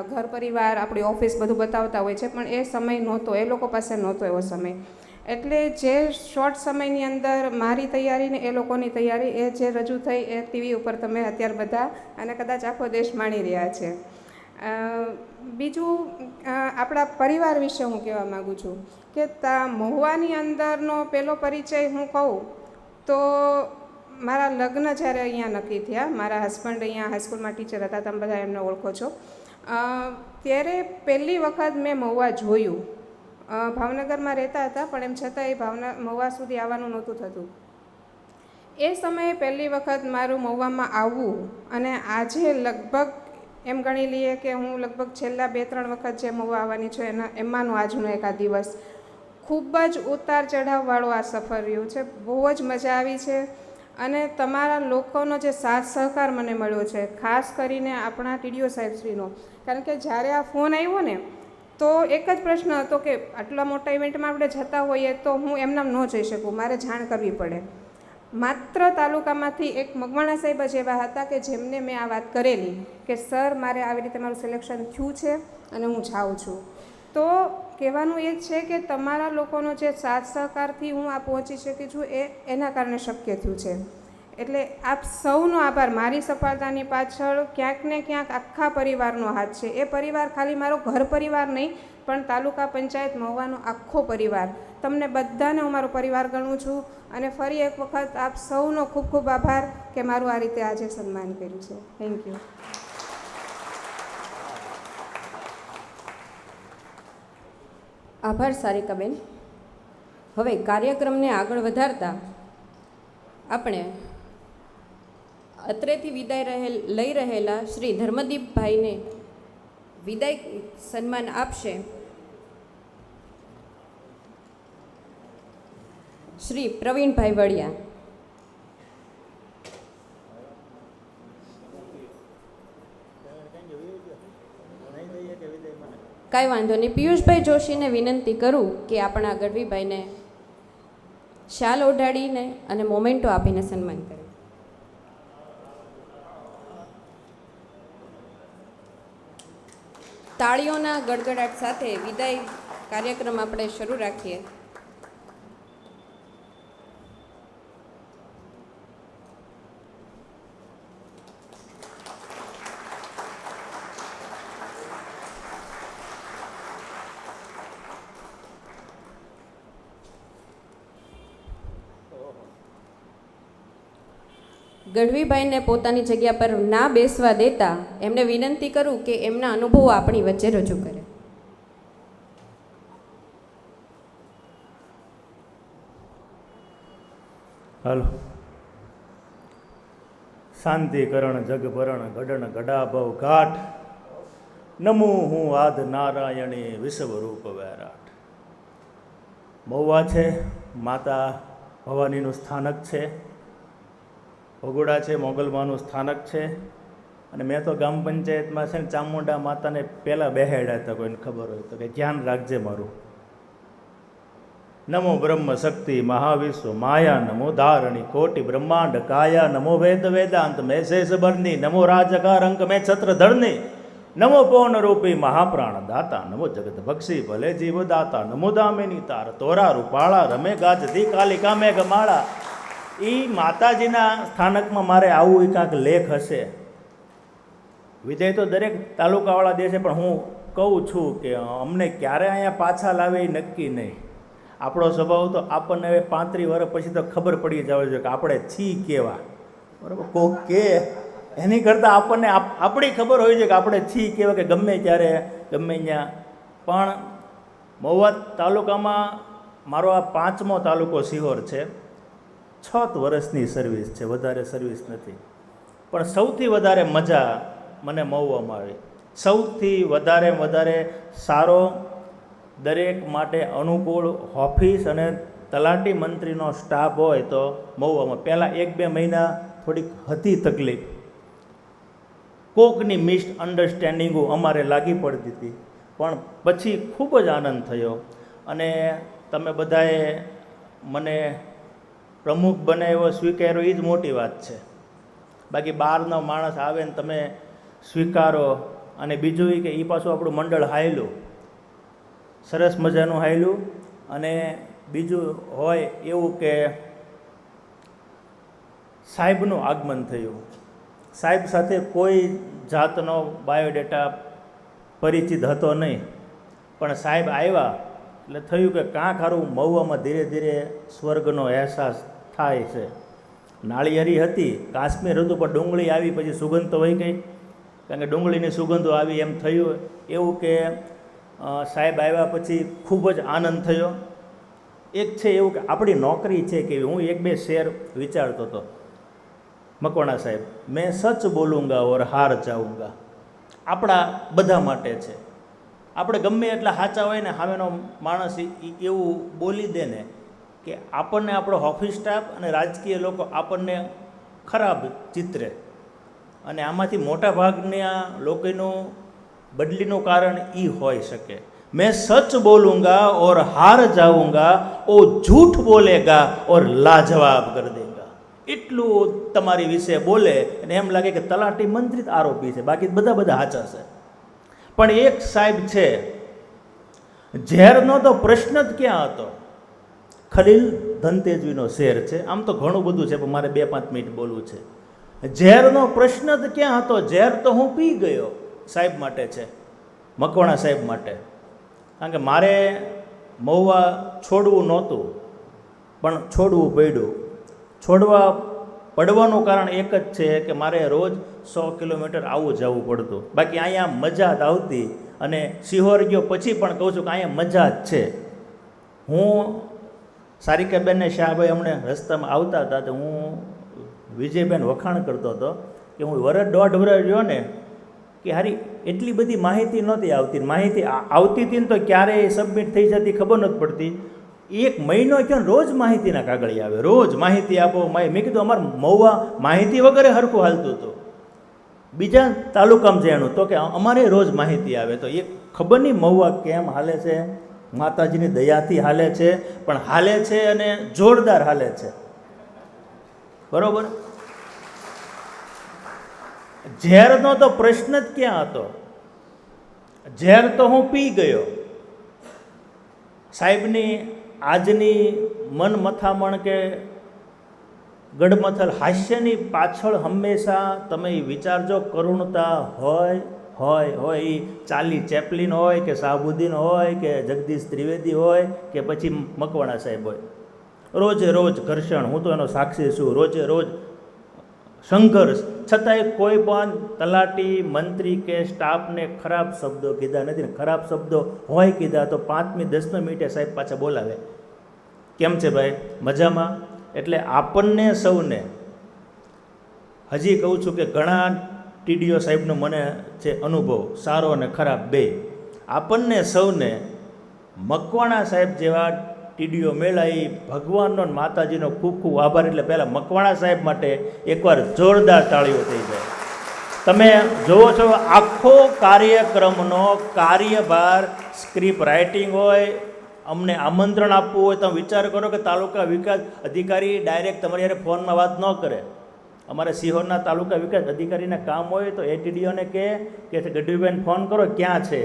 ઘર પરિવાર આપણી ઓફિસ બધું બતાવતા હોય છે પણ એ સમય નહોતો, એ લોકો પાસે નહોતો એવો સમય. એટલે જે શોર્ટ સમયની અંદર મારી તૈયારી ને એ લોકોની તૈયારી એ જે રજૂ થઈ એ ટીવી ઉપર તમે અત્યારે બધા અને કદાચ આખો દેશ માણી રહ્યા છે. બીજું આપણા પરિવાર વિશે હું કહેવા માગું છું કે મહુવાની અંદરનો પહેલો પરિચય હું કહું તો મારા લગ્ન જ્યારે અહીંયા નક્કી થયા, મારા હસબન્ડ અહીંયા હાઈસ્કૂલમાં ટીચર હતા, તમે બધા એમને ઓળખો છો, ત્યારે પહેલી વખત મેં મહુવા જોયું. ભાવનગરમાં રહેતા હતા પણ એમ છતાં એ મહુવા સુધી આવવાનું નહોતું થતું. એ સમયે પહેલી વખત મારું મહુવામાં આવવું અને આજે લગભગ એમ ગણી લઈએ કે હું લગભગ છેલ્લા 2-3 વખત જે મહુવા આવવાની છું એમાંનો આજનો એકાદ દિવસ ખૂબ જ ઉતાર ચઢાવવાળો આ સફર રહ્યું છે. બહુ જ મજા આવી છે અને તમારા લોકોનો જે સાથ સહકાર મને મળ્યો છે, ખાસ કરીને આપણા ટીડીઓ સાહેબશ્રીનો. કારણ કે જ્યારે આ ફોન આવ્યો ને તો એક જ પ્રશ્ન હતો કે આટલા મોટા ઇવેન્ટમાં આપણે જતા હોઈએ તો હું એમનામ ન જઈ શકું, મારે જાણ કરવી પડે. માત્ર તાલુકામાંથી એક મકવાણા સાહેબ જ એવા હતા કે જેમને મેં આ વાત કરેલી કે સર મારે આવી રીતે મારું સિલેક્શન થયું છે અને હું જાઉં છું. તો કહેવાનું એ જ છે કે તમારા લોકોનો જે સાથ સહકારથી હું આ પહોંચી શકી છું એના કારણે શક્ય થયું છે. એટલે આપ સૌનો આભાર. મારી સફળતાની પાછળ ક્યાંક ને ક્યાંક આખા પરિવારનો હાથ છે. એ પરિવાર ખાલી મારો ઘર પરિવાર નહીં પણ તાલુકા પંચાયત મહુવાનો આખો પરિવાર. તમને બધાને હું મારો પરિવાર ગણું છું અને ફરી એક વખત આપ સૌનો ખૂબ ખૂબ આભાર કે મારું આ રીતે આજે સન્માન કર્યું છે. Thank you. આભાર સારિકાબેન. હવે કાર્યક્રમને આગળ વધારતા આપણે અત્રેથી વિદાય લઈ રહેલા શ્રી ધર્મદીપભાઈને વિદાય સન્માન આપશે શ્રી પ્રવીણભાઈ વડિયા. કાંઈ વાંધો નહીં. પિયુષભાઈ જોશીને વિનંતી કરું કે આપણા ગઢવીભાઈને શાલ ઓઢાડીને અને મોમેન્ટો આપીને સન્માન કરે. તાળીઓના ગડગડાટ સાથે વિદાય કાર્યક્રમ આપણે શરૂ રાખીએ. ગઢવીભાઈને પોતાની જગ્યા પર ના બેસવા દેતા એમને વિનંતી કરું કે એમના અનુભવો આપણી વચ્ચે રજૂ કરે. હાલો. શાંતિકરણ જગભરણ ગડણ ગડાભવ ઘાટ નમો હું આદ નારાયણી વિશ્વરૂપ વૈરાટ. મહુવા છે, માતા ભવાનીનું સ્થાનક છે, ભગોડા છે, મોગલમાનું સ્થાનક છે. અને મેં તો ગ્રામ પંચાયતમાં છે ને ચામુંડા માતાને પહેલાં બેહાડ્યા હતા, કોઈને ખબર હોય તો કે ધ્યાન રાખજે મારું. નમો બ્રહ્મ શક્તિ મહાવિશ્વ માયા, નમો ધારણી કોટી બ્રહ્માંડ કાયા, નમો વેદ વેદાંત મેં શેષ બરની, નમો રાજકાર અંક મેં છત્ર ધરની, નમો પૌન રૂપી મહાપ્રાણ દાતા, નમો જગત ભક્ષી ભલે જીવ દાતા, નમો દામિની તાર તોરા રૂપાળા, રમે ગાજતી કાલિકા મેઘ માળા. એ માતાજીના સ્થાનકમાં મારે આવું કાંઈક લેખ હશે. વિજય તો દરેક તાલુકાવાળા દે છે, પણ હું કહું છું કે અમને ક્યારે અહીંયા પાછા લાવે એ નક્કી નહીં. આપણો સ્વભાવ તો આપણને હવે 35 વર્ષ પછી તો ખબર પડી જવી જોઈએ કે આપણે છી કેવા, બરાબર. કોક કે એની કરતાં આપણને આપણી ખબર હોય છે કે આપણે છી કેવા, કે ગમે ત્યારે ગમે ત્યાં. પણ મહુવા તાલુકામાં મારો આ 5મો તાલુકો સિહોર છે. 6 વર્ષની સર્વિસ છે, વધારે સર્વિસ નથી. પણ સૌથી વધારે મજા મને મહુવામાં આવી. સૌથી વધારે સારો, દરેક માટે અનુકૂળ ઓફિસ અને તલાટી મંત્રીનો સ્ટાફ હોય તો મહુવામાં. પહેલાં 1-2 મહિના થોડીક હતી તકલીફ, કોકની મિસઅન્ડરસ્ટેન્ડિંગો અમારે લાગી પડતી હતી, પણ પછી ખૂબ જ આનંદ થયો. અને તમે બધાએ મને પ્રમુખ બનાવ્યો, સ્વીકાર્યો, એ જ મોટી વાત છે. બાકી બહારનો માણસ આવે ને તમે સ્વીકારો. અને બીજું એ કે એ પાછું આપણું મંડળ હાયલું, સરસ મજાનું હાયલું. અને બીજું હોય એવું કે સાહેબનું આગમન થયું. સાહેબ સાથે કોઈ જાતનો બાયોડેટા પરિચિત હતો નહીં, પણ સાહેબ આવ્યા એટલે થયું કે કાં ખારું મહુવામાં ધીરે ધીરે સ્વર્ગનો અહેસાસ થાય છે. નાળિયેરી હતી, કાશ્મીર હતું, પણ ડુંગળી આવી પછી સુગંધ તો વહી ગઈ, કારણ કે ડુંગળીની સુગંધો આવી. એમ થયું એવું કે સાહેબ આવ્યા પછી ખૂબ જ આનંદ થયો. એક છે એવું કે આપણી નોકરી છે કે હું 1-2 શેર વિચારતો હતો. મકવાણા સાહેબ, મેં સચ બોલુંગા ઓર હાર જાઉંગા, આપણા બધા માટે છે. આપણે ગમે એટલા સાચા હોય ને સામેનો માણસ એવું બોલી દે ને કે આપણને આપણો ઓફિસ સ્ટાફ અને રાજકીય લોકો આપણને ખરાબ ચિત્રે, અને આમાંથી મોટા ભાગના લોકોનું બદલીનું કારણ એ હોઈ શકે. मैं सच बोलूंगा और हार जाऊंगा, ओ झूठ बोलेगा और लाजवाब कर देगा. એટલું તમારી વિશે બોલે અને એમ લાગે કે તલાટી મંત્રી આરોપી છે, બાકી બધા સાચા છે. પણ એક સાહેબ છે, ઝેરનો તો પ્રશ્ન જ ક્યાં હતો. ખલીલ ધનતેજવીનો શેર છે. આમ તો ઘણું બધું છે, પણ મારે 2-5 મિનિટ બોલવું છે. ઝેરનો પ્રશ્ન જ ક્યાં હતો. ઝેર તો હું પી ગયો. સાહેબ માટે છે, મકવાણા સાહેબ માટે. કારણ કે મારે મહુવા છોડવું નહોતું, પણ છોડવું પડ્યું. છોડવા પડવાનું કારણ એક જ છે કે મારે રોજ 100 કિલોમીટર આવવું જવું પડતું. બાકી અહીંયા મજા જ આવતી, અને સિહોર ગયો પછી પણ કહું છું કે અહીંયા મજા જ છે. હું સારિકાબેનને શાહભાઈ અમને રસ્તામાં આવતા હતા તો હું વિજયબેન વખાણ કરતો હતો કે હું 1.5 વર્ષ રહ્યો ને કે હારી એટલી બધી માહિતી નહોતી આવતી. માહિતી આવતી હતી ને તો ક્યારેય સબમિટ થઈ જતી ખબર નહોતી પડતી. 1 મહિનો ક્યાં રોજ માહિતીના કાગળિયા આવે, રોજ માહિતી આપો. મેં કીધું અમારે મહુવા માહિતી વગર હરખું હાલતું હતું. બીજા તાલુકામાં જાણ્યું તો કે અમારે રોજ માહિતી આવે. તો એ ખબર નહીં મહુવા કેમ હાલે છે, માતાજીની દયાથી હાલે છે, પણ હાલે છે અને જોરદાર હાલે છે. બરોબર. ઝેરનો તો પ્રશ્ન જ ક્યાં હતો. ઝેર તો હું પી ગયો. સાહેબની આજની મન મથામણ કે ગડમથલ હાસ્યની પાછળ હંમેશા તમે વિચારજો કરુણતા હોય એ ચાર્લી ચેપ્લિન હોય કે શાહબુદ્દીન હોય કે જગદીશ ત્રિવેદી હોય કે પછી મકવાણા સાહેબ હોય. રોજે રોજ ઘર્ષણ, હું તો એનો સાક્ષી છું. રોજે રોજ સંઘર્ષ, છતાંય કોઈ પણ તલાટી મંત્રી કે સ્ટાફને ખરાબ શબ્દો કીધા નથી. ને ખરાબ શબ્દો હોય કીધા તો 5મી 10મી મિનિટે સાહેબ પાછા બોલાવે. કેમ છે ભાઈ, મજામાં? એટલે આપણને સૌને હજી કહું છું કે ઘણા ટીડીઓ સાહેબનો મને છે અનુભવ, સારો અને ખરાબ બે. આપણને સૌને મકવાણા સાહેબ જેવા ટીડીઓ મેળાઈ ભગવાનનો અને માતાજીનો ખૂબ ખૂબ આભાર. એટલે પહેલાં મકવાણા સાહેબ માટે એકવાર જોરદાર તાળીઓ થઈ જાય. તમે જુઓ છો આખો કાર્યક્રમનો કાર્યભાર સ્ક્રિપ્ટ રાઇટિંગ હોય. અમને આમંત્રણ આપવું હોય તો વિચાર કરો કે તાલુકા વિકાસ અધિકારી ડાયરેક્ટ તમારી યારે ફોનમાં વાત ન કરે. અમારે સિહોરના તાલુકા વિકાસ અધિકારીના કામ હોય તો એ ટીડીઓને કહે કે ગઢવીભાઈને ફોન કરો ક્યાં છે.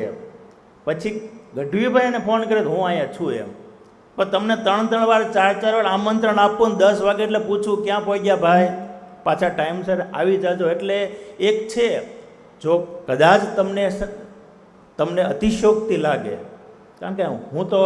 પછી ગઢવીભાઈને ફોન કરે તો હું અહીંયા છું એમ. પણ તમને 3-3 વાર 4-4 વાર આમંત્રણ આપવું ને 10 વાગે એટલે પૂછવું ક્યાં પહોંચ્યા ભાઈ, પાછા ટાઈમસર આવી જાજો. એટલે એક છે, જો કદાચ તમને અતિશયોક્તિ લાગે, કારણ કે હું તો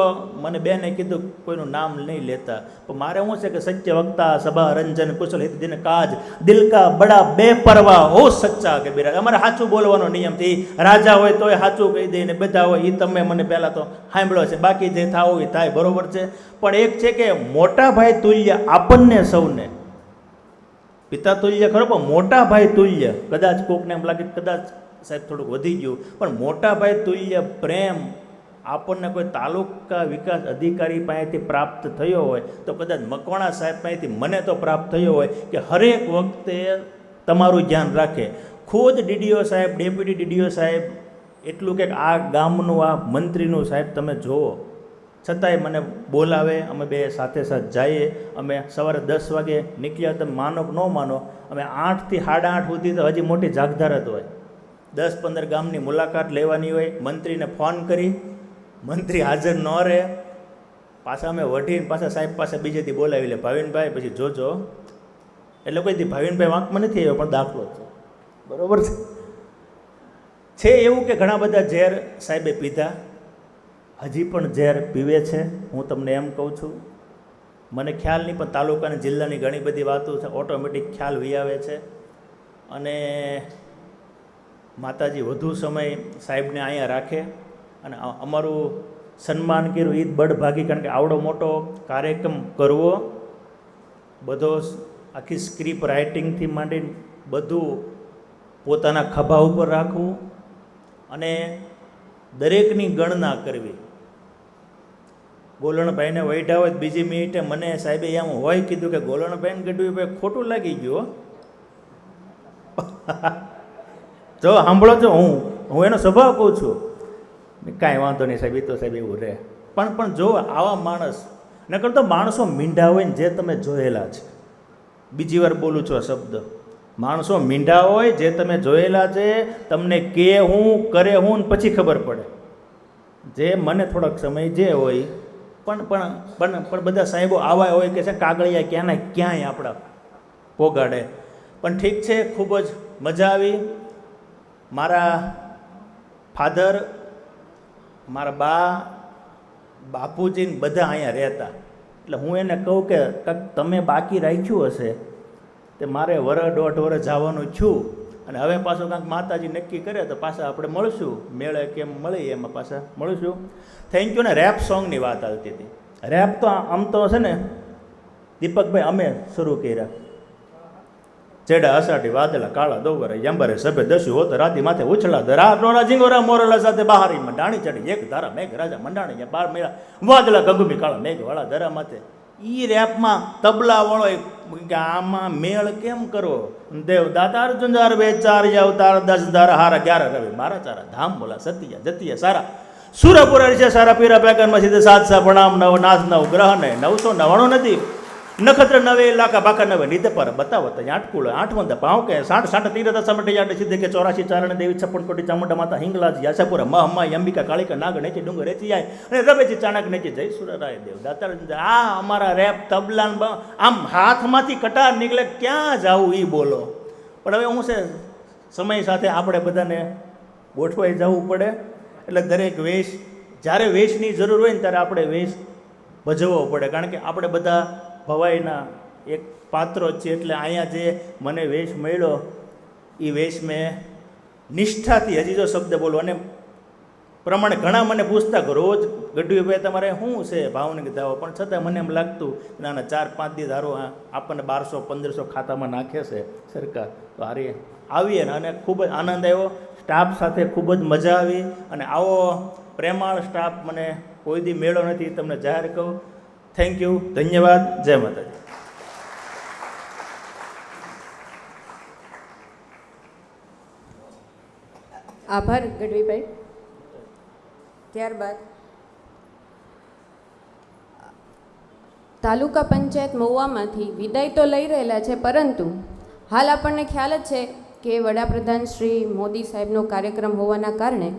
મને બેને કીધું કોઈનું નામ નહીં લેતા, પણ મારે શું છે કે સત્ય વક્તા સભા રંજન કુશલ હિત દિન કાજ દિલ કા બડા બેપરવા હો સચ્ચા કે બિરાજ. અમારે સાચું બોલવાનો નિયમથી, રાજા હોય તોય સાચું કહી દઈને બધા હોય એ તમે મને પહેલાં તો સાંભળ્યો છે, બાકી જે થાવું એ થાય, બરોબર છે. પણ એક છે કે મોટા ભાઈ તુલ્ય આપણને સૌને, પિતા તુલ્ય ખરો પણ મોટા ભાઈ તુલ્ય, કદાચ કોકને એમ લાગે કદાચ સાહેબ થોડુંક વધી ગયું, પણ મોટા ભાઈ તુલ્ય પ્રેમ આપણને કોઈ તાલુકા વિકાસ અધિકારી પાસેથી પ્રાપ્ત થયો હોય તો કદાચ મકવાણા સાહેબ પાસેથી મને તો પ્રાપ્ત થયો હોય કે હરેક વખતે તમારું ધ્યાન રાખે. ખુદ ડીડીઓ સાહેબ, ડેપ્યુટી ડીડીઓ સાહેબ એટલું કે આ ગામનું આ મંત્રીનું સાહેબ તમે જુઓ, છતાંય મને બોલાવે. અમે બે સાથે જઈએ. અમે સવારે 10 વાગે નીકળ્યા, તમે માનો કે ન માનો, અમે 8 થી 8:30 સુધી તો હજી મોટી જાગધાર જ હોય. 10-15 ગામની મુલાકાત લેવાની હોય. મંત્રીને ફોન કરી, મંત્રી હાજર ન રહે, પાછા અમે વઢીને પાછા સાહેબ પાસે બીજેથી બોલાવી લે, ભાવિનભાઈ પછી જોજો. એટલે કોઈથી ભાવિનભાઈ વાંકમાં નથી આવ્યો, પણ દાખલો છે, બરોબર છે. એવું કે ઘણા બધા ઝેર સાહેબે પીધા, હજી પણ ઝેર પીવે છે. હું તમને એમ કહું છું, મને ખ્યાલ નહીં, પણ તાલુકા અને જિલ્લાની ઘણી બધી વાતો છે ઓટોમેટિક ખ્યાલ વી આવે છે. અને માતાજી વધુ સમય સાહેબને અહીંયા રાખે અને અમારું સન્માન કર્યું એ જ બળભાગી. કારણ કે આવડો મોટો કાર્યક્રમ કરવો, બધો આખી સ્ક્રિપ્ટ રાઇટિંગથી માંડીને બધું પોતાના ખભા ઉપર રાખવું, અને દરેકની ગણના કરવી. ગોલણભાઈને વૈઢા હોય બીજી મિનિટે મને સાહેબે એમ હોય કીધું કે ગોલણભાઈને ગઢવી ખોટું લાગી ગયું. જો સાંભળો છો, હું એનો સ્વભાવ કહું છું, કાંઈ વાંધો નહીં સાહેબ, એ તો સાહેબ એવું રહે. પણ જો આવા માણસ નકર તો માણસો મીંઢા હોય ને, જે તમે જોયેલા છે, બીજી વાર બોલું છું આ શબ્દ, માણસો મીંઢા હોય જે તમે જોયેલા છે, તમને કે હું કરે હું ને પછી ખબર પડે. જે મને થોડોક સમય જે હોય પણ બધા સાહેબો આવા હોય કે છે કાગળિયા ક્યાંના ક્યાંય આપણા પોગાડે. પણ ઠીક છે, ખૂબ જ મજા આવી. મારા ફાધર, મારા બા, બાપુજીને બધા અહીંયા રહેતા, એટલે હું એને કહું કે કાંઈક તમે બાકી રાખ્યું હશે તે મારે વરસ 1.5 વર્ષ જવાનું છું, અને હવે પાછું કાંઈક માતાજી નક્કી કરે તો પાછા આપણે મળશું, મેળે કેમ મળી એમાં પાછા મળશું. Thank you. ને રેપ સોંગની વાત આવતી હતી. રેપ તો આમ તો છે ને દીપકભાઈ અમે શરૂ કર્યા. ચેડા અષાઢી વાદળા કાળા દોવરે યંબરે સભે દસ્યુ હોત રાતી માથે ઉછળા ધરા રોરા જીંગોરા મોરલા સાથે બહારી મંડાણી ચડી એક ધારા મેઘ રાજા મંડાણી બાર મેળા વાદળા ગગુમી કાળા મેઘ વાળા ધરા માથે. ઈ રેપમાં તબલા વાળો કે આમાં મેળ કેમ કરવો? દેવ દાતાર જુંજાર વેચાર અવતાર 10 ધારા હારા 11 રવિ મારા ચારા ધામ બોલા સતિયા જતિયા સારા સુરપુરા છે સારા પીરા પેકરમાં સીધે 700 પ્રણામ 9 નાથ 9 ગ્રહ ને 999 નથી નખત્ર 9 લાખા બાકા 9 નિધ પર બતાવત 8 કુળ 8 મંદ પાવ કે 60 60 તીરથ સમટે યાદ સીધે કે 84 ચારણ દેવી 56 કોટી ચામુંડા માતા હિંગલાજ યાશાપુરા મહમ્મા અંબિકા કાળિકા નાગ નેચી ડુંગર રેચી જાય અને રવેચી ચાણક નેચી જય સુરરાય દેવ દાતાર. આ અમારા રેપ તબલા આમ હાથમાંથી કટાર નીકળે, ક્યાં જાવું એ બોલો. પણ હવે હું છે સમય સાથે આપણે બધાને ગોઠવાઈ જવું પડે, એટલે દરેક વેશ, જ્યારે વેશની જરૂર હોય ને ત્યારે આપણે વેશ ભજવવો પડે, કારણ કે આપણે બધા ભવાઈના એક પાત્રો જ છે. એટલે અહીંયા જે મને વેશ મળ્યો એ વેશ મેં નિષ્ઠાથી, હજી જો શબ્દ બોલો અને પ્રમાણે ઘણા મને પૂછતા કે રોજ ગઢવી ભાઈ તમારે શું છે ભાવનગર જાઓ, પણ છતાં મને એમ લાગતું નાના 4-5 દી ધારો આપણને 1200-1500 ખાતામાં નાખે છે સરકાર, તો હારી આવીએ ને. અને ખૂબ જ આનંદ આવ્યો, સ્ટાફ સાથે ખૂબ જ મજા આવી, અને આવો પ્રેમાળ સ્ટાફ મને કોઈ દી મેળો નથી, તમને જાહેર કહું. થેન્ક યુ, ધન્યવાદ, જય માતાજી. આભાર ગઢવીભાઈ. ત્યારબાદ તાલુકા પંચાયત મહુવામાંથી વિદાય તો લઈ રહેલા છે, પરંતુ હાલ આપણને ખ્યાલ જ છે કે વડાપ્રધાન શ્રી મોદી સાહેબનો કાર્યક્રમ હોવાના કારણે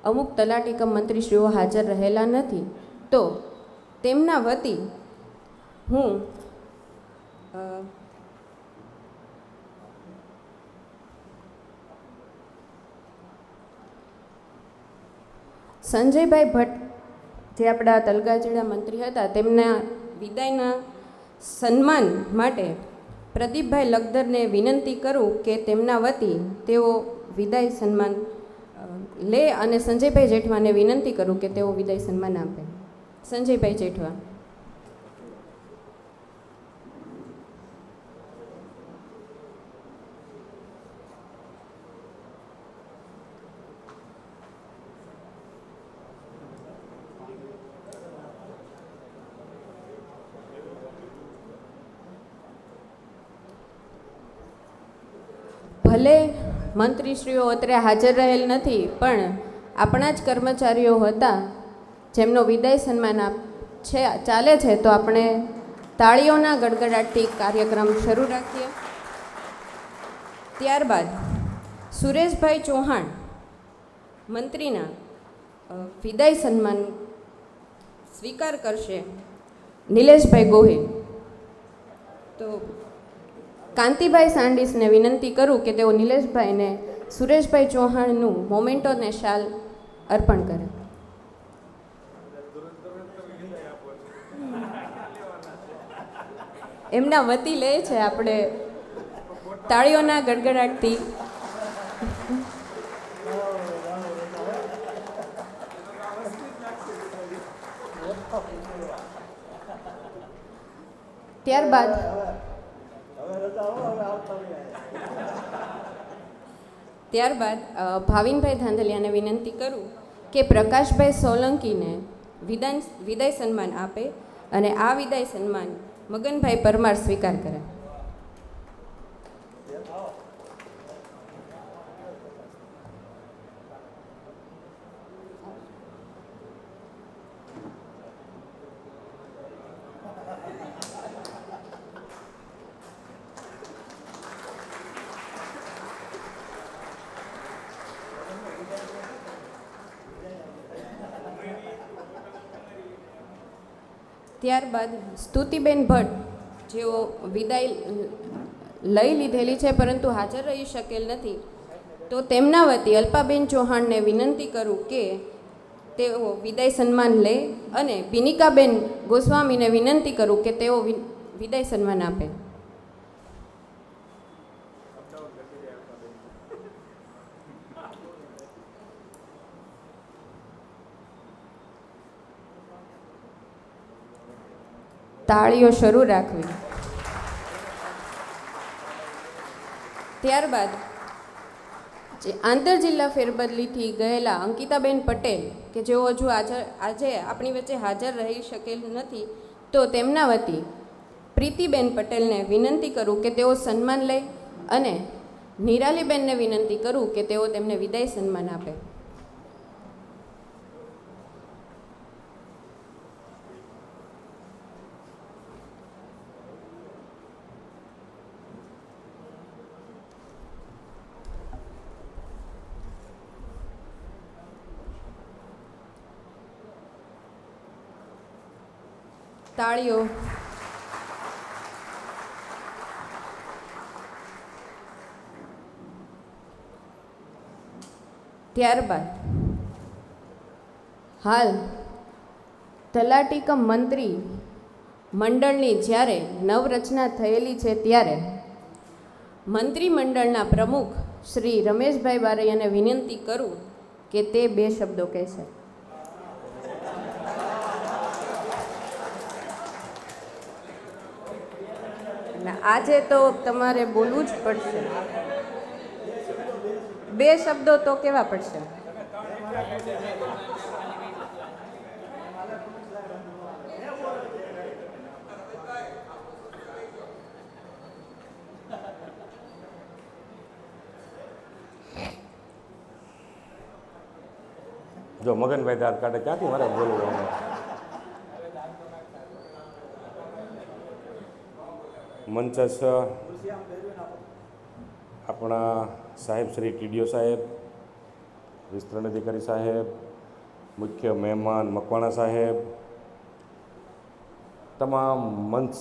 અમુક તલાટી કમ મંત્રીશ્રીઓ હાજર રહેલા નથી. તો તેમના વતી હું સંજયભાઈ ભટ્ટ, જે આપણા તલગાજડા મંત્રી હતા, તેમના વિદાયના સન્માન માટે પ્રદીપભાઈ લગદરને વિનંતી કરું કે તેમના વતી તેઓ વિદાય સન્માન લે, અને સંજયભાઈ જેઠવાને વિનંતી કરું કે તેઓ વિદાય સન્માન આપે. સંજયભાઈ જેઠવા. ભલે મંત્રીશ્રીઓ અત્યારે હાજર રહેલ નથી, પણ આપણા જ કર્મચારીઓ હતા જેમનો વિદાય સન્માન ચાલે છે, તો આપણે તાળીઓના ગડગડાટથી કાર્યક્રમ શરૂ રાખીએ. ત્યારબાદ સુરેશભાઈ ચૌહાણ મંત્રીના વિદાય સન્માન સ્વીકાર કરશે નિલેશભાઈ ગોહિલ. તો કાંતિભાઈ સાંડીસને વિનંતી કરું કે તેઓ નિલેશભાઈને સુરેશભાઈ ચૌહાણનું મોમેન્ટો ને શાલ અર્પણ કરે. એમના વતી લે છે આપણે તાળીઓના ગડગડાટથી. ત્યારબાદ ત્યારબાદ ભાવિનભાઈ ધાંધલિયાને વિનંતી કરું કે પ્રકાશભાઈ સોલંકીને વિદાય સન્માન આપે અને આ વિદાય સન્માન મગનભાઈ પરમાર સ્વીકાર કરે. ત્યારબાદ સ્તુતિબેન ભટ્ટ જેઓ વિદાય લઈ લીધેલી છે પરંતુ હાજર રહી શકેલ નથી, તો તેમના વતી અલ્પાબેન ચૌહાણને વિનંતી કરું કે તેઓ વિદાય સન્માન લે અને બિનિકાબેન ગોસ્વામીને વિનંતી કરું કે તેઓ વિદાય સન્માન આપે. તાળીઓ શરૂ રાખવી. ત્યારબાદ જે આંતરજિલ્લા ફેરબદલીથી ગયેલા અંકિતાબેન પટેલ કે જેઓ હજુ આજે આપણી વચ્ચે હાજર રહી શકેલ નથી, તો તેમના વતી પ્રીતિબેન પટેલને વિનંતી કરું કે તેઓ સન્માન લે અને નિરાલીબેનને વિનંતી કરું કે તેઓ તેમને વિદાય સન્માન આપે. તાળીઓ. ત્યારબાદ હાલ તલાટી કમ મંત્રી મંડળની જ્યારે નવરચના થયેલી છે, ત્યારે મંત્રીમંડળના પ્રમુખ શ્રી રમેશભાઈ બારૈયાને વિનંતી કરું કે તે 2 શબ્દો કહેશે. આજે તો તમારે બોલવું જ પડશે. 2 શબ્દો તો કેવા પડશે. જો મગનભાઈ દાંત કાઢે ક્યાંથી મારે બોલવું? મંચસ્થ આપણા સાહેબ શ્રી ટીડીઓ સાહેબ, વિસ્તરણ અધિકારી સાહેબ, મુખ્ય મહેમાન મકવાણા સાહેબ, તમામ મંચ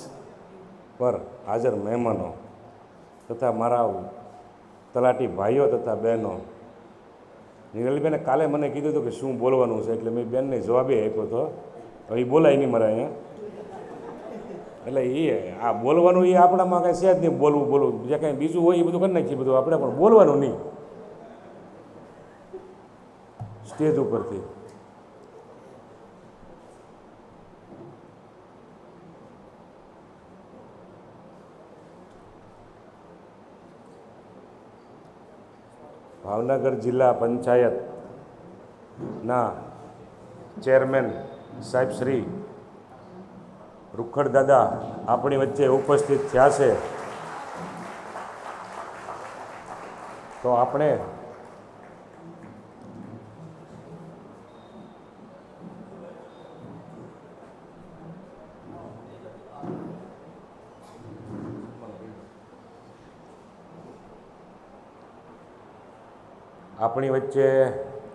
પર હાજર મહેમાનો તથા મારા તલાટી ભાઈઓ તથા બહેનો. નિરાલીબેને કાલે મને કીધું હતું કે શું બોલવાનું છે, એટલે મેં બેનને જવાબે આપ્યો હતો. હવે બોલાય નહીં મારે અહીંયા, એટલે એ આ બોલવાનું એ આપણામાં કાંઈ છે જ નહીં. બોલવું જે કાંઈ બીજું હોય એ બધું કરી નાખીએ બધું, આપણે પણ બોલવાનું નહીં સ્ટેજ ઉપરથી. ભાવનગર જિલ્લા પંચાયતના ચેરમેન સાહેબ શ્રી રૂખડ દાદા આપણી વચ્ચે ઉપસ્થિત થયા છે, તો આપણે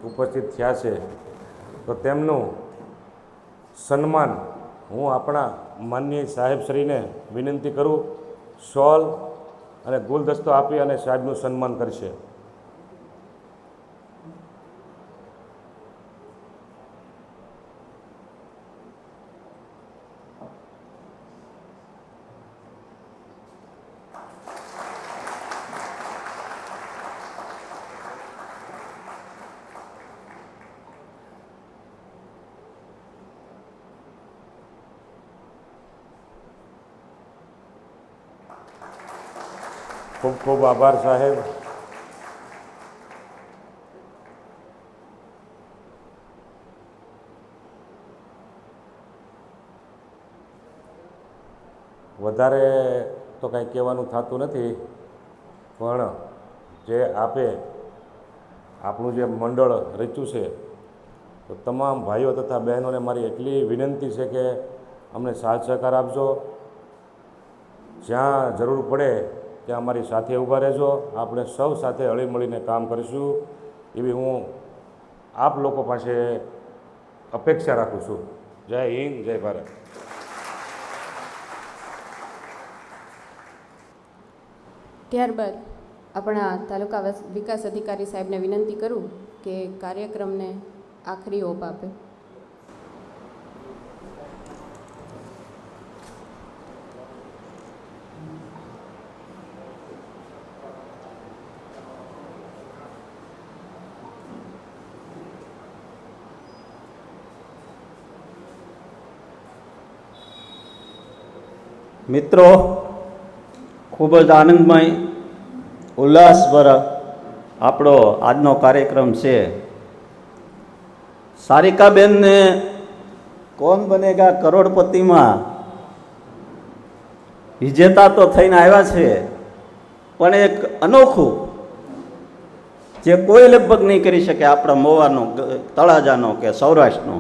ઉપસ્થિત થયા છે તો તેમનું સન્માન હું આપણા માનનીય સાહેબશ્રીને વિનંતી કરું, શોલ અને ગુલદસ્તો આપી અને સાહેબનું સન્માન કરશે. ખૂબ ખૂબ આભાર સાહેબ. વધારે તો કાંઈ કહેવાનું થતું નથી, પણ જે આપે આપણું જે મંડળ રચ્યું છે તો તમામ ભાઈઓ તથા બહેનોને મારી એટલી વિનંતી છે કે અમને સાથ સહકાર આપજો, જ્યાં જરૂર પડે ત્યાં અમારી સાથે ઊભા રહેજો, આપણે સૌ સાથે હળીમળીને કામ કરીશું એવી હું આપ લોકો પાસે અપેક્ષા રાખું છું. જય હિન્દ, જય ભારત. ત્યારબાદ આપણા તાલુકા વિકાસ અધિકારી સાહેબને વિનંતી કરું કે કાર્યક્રમને આખરી ઓપ આપે. મિત્રો, ખૂબ જ આનંદમય ઉલ્લાસભર આપણો આજનો કાર્યક્રમ છે. સારિકાબેનને કોણ બનેગા કરોડપતિમાં વિજેતા તો થઈને આવ્યા છે, પણ એક અનોખું જે કોઈ લગભગ નહીં કરી શકે આપણા મોવાનો, તળાજાનો કે સૌરાષ્ટ્રનો,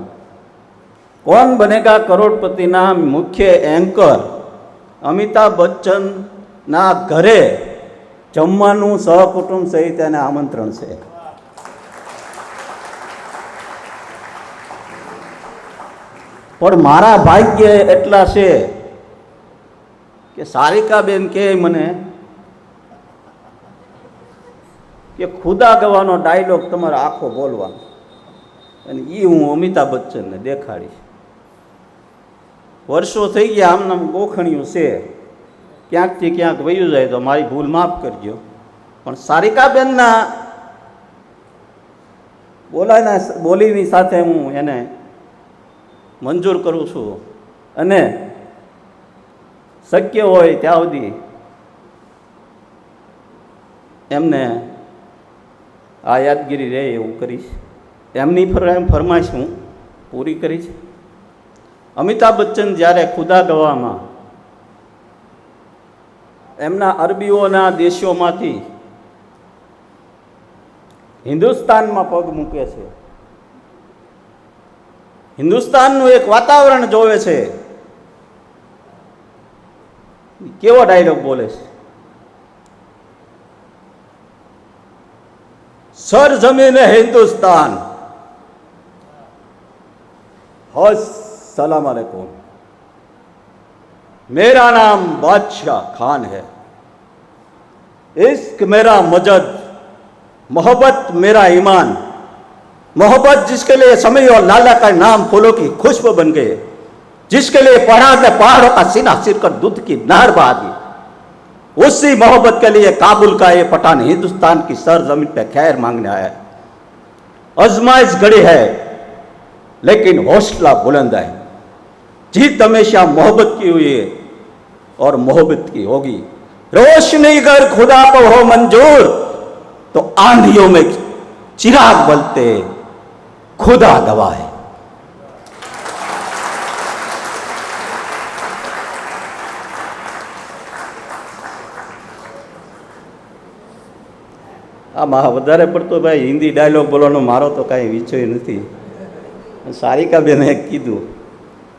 કોણ બનેગા કરોડપતિના મુખ્ય એન્કર અમિતાભ બચ્ચનના ઘરે જમવાનું સહકુટુંબ સહિત એને આમંત્રણ છે. પણ મારા ભાગ્ય એટલા છે કે સારિકાબેન કહે મને કે ખુદા ગવાનો ડાયલોગ તમારે આખો બોલવાનો, અને એ હું અમિતાભ બચ્ચનને દેખાડીશ. વર્ષો થઈ ગયા, આમનામ ગોખણિયું છે, ક્યાંકથી ક્યાંક વયું જાય તો મારી ભૂલ માફ કરજો, પણ સારિકાબેનના બોલીની સાથે હું એને મંજૂર કરું છું, અને શક્ય હોય ત્યાં સુધી એમને આ યાદગીરી રહે એવું કરીશ. એમની ફરમાઈશ હું પૂરી કરીશ. અમિતાભ બચ્ચન જ્યારે ખુદા ગવામાં એમના અરબીઓના દેશોમાંથી હિન્દુસ્તાનમાં પગ મૂકે છે, હિન્દુસ્તાનનું એક વાતાવરણ જોવે છે, કેવો ડાયલોગ બોલે છે? સર જમીન હિન્દુસ્તાન, अस्सलाम वालेकुम, मेरा नाम बादशाह खान है, इश्क मेरा मजद, मोहब्बत मेरा ईमान, मोहब्बत जिसके लिए समय और लाला का नाम फूलों की खुशबू बन गए, जिसके लिए पहाड़ों का सीना सिरकर दूध की नहर बहा दी, उसी मोहब्बत के लिए काबुल का ये पठान हिंदुस्तान की सरजमीन पे खैर मांगने आया है. आजमाइश घड़ी है लेकिन हौसला बुलंद है. जीत हमेशा मोहब्बत की हुई है और मोहब्बत की होगी. रोशनी अगर खुदा को हो मंजूर तो आंधियों में चिराग बलते खुदा गवाह है. આમાં વધારે પડતો ભાઈ હિન્દી ડાયલોગ બોલવાનો મારો તો કાંઈ વિષય નથી. સારિકાબેને કીધું,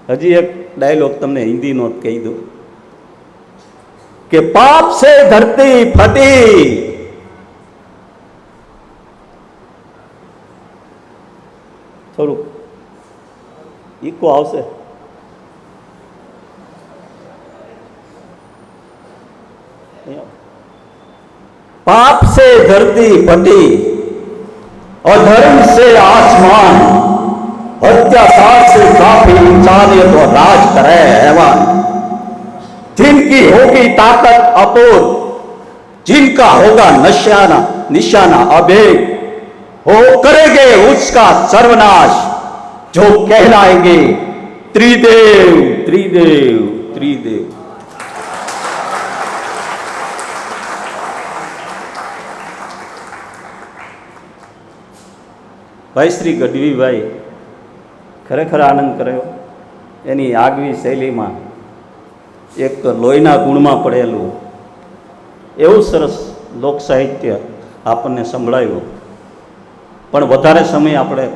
હજી એક ડાયલોગ તમને હિન્દીનો કહી દઉં કે પાપ સે ધરતી ફટી, થોડુંક ઇકો આવશે. पाप से धरती फटी और धर्म से आसमान, अत्याचार से काफी इंसानियत और राज करे हैवान. जिनकी होगी ताकत अपूर्व, जिनका होगा निशाना अभेद, वो करेंगे उसका सर्वनाश, जो कहलाएंगे त्रिदेव त्रिदेव त्रिदेव. ભાઈ શ્રી ગઢવીભાઈ ખરેખર આનંદ કર્યો એની આગવી શૈલીમાં. એક લોહીના ગુણમાં પડેલું એવું સરસ લોક સાહિત્ય આપણને સંભળાયું, પણ વધારે સમય આપણે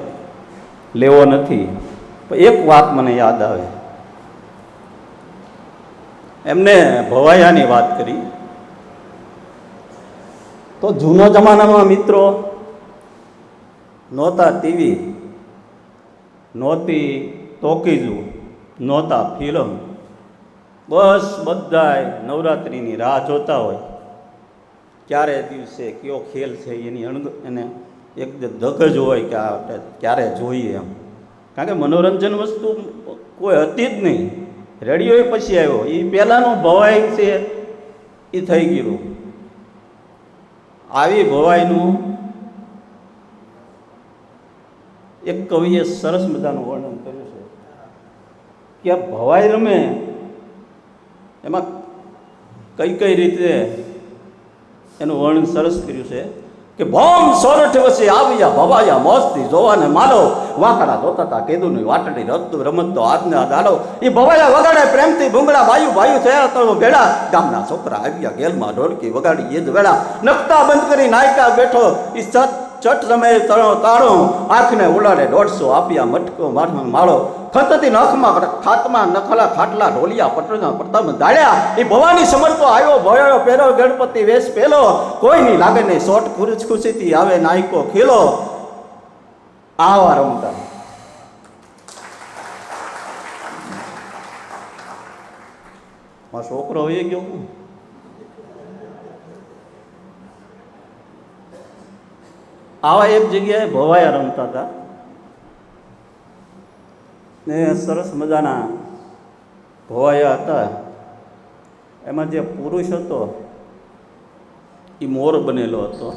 લેવો નથી. પણ એક વાત મને યાદ આવે, એમને ભવાયાની વાત કરી. તો જૂના જમાનામાં મિત્રો નહોતા ટીવી, નહોતી ટોકીઝો, નહોતા ફિલ્મ, બસ બધાય નવરાત્રિની રાહ જોતા હોય ક્યારે દિવસે કયો ખેલ છે એની એને એક ધગજ હોય કે આપણે ક્યારે જોઈએ એમ. કારણ કે મનોરંજન વસ્તુ કોઈ હતી જ નહીં. રેડિયો પછી આવ્યો, એ પહેલાંનું ભવાઈ છે એ થઈ ગયું. આવી ભવાઈનું એક કવિએ સરસ મજાનું વર્ણન કર્યું છે કે આ ભવાઈ રમે એમાં કઈ કઈ રીતે એનું વર્ણન સરસ કર્યું છે કે ભોમ સોરઠ વસે આવ્યા ભવાયા મોજથી જોવાને માલો, વાંકડા જોતા હતા કેદુની વાટડી રમતું રમતો આજના દાડો. એ ભવાયા વગાડે પ્રેમથી ભૂંગળા બાયુ બાયુ થયા તો ભેડા, ગામના છોકરા આવ્યા ગેલમાં ઢોળકી વગાડી એ જ વેળા. નખતા બંધ કરી નાયકા બેઠો એ ચટ રમે તાળો, આંખને ઉલાડે 150 આપ્યા મટકો માળો. ખતતી નખમાં ખાતમાં નખલા ખાટલા ઢોલિયા પટના પ્રથમ ધાડ્યા. એ ભવાની સમર્થો આવ્યો ભયો પેરો ગણપતિ વેશ પેલો, કોઈની લાગે નહીં શોટ ખુશીથી આવે નાયકો ખેલો. આવા રમતા. મારો છોકરો એ ગયો, આવા એક જગ્યાએ ભવાયા રમતા હતા ને સરસ મજાના ભવાયા હતા. એમાં જે પુરુષ હતો એ મોર બનેલો હતો,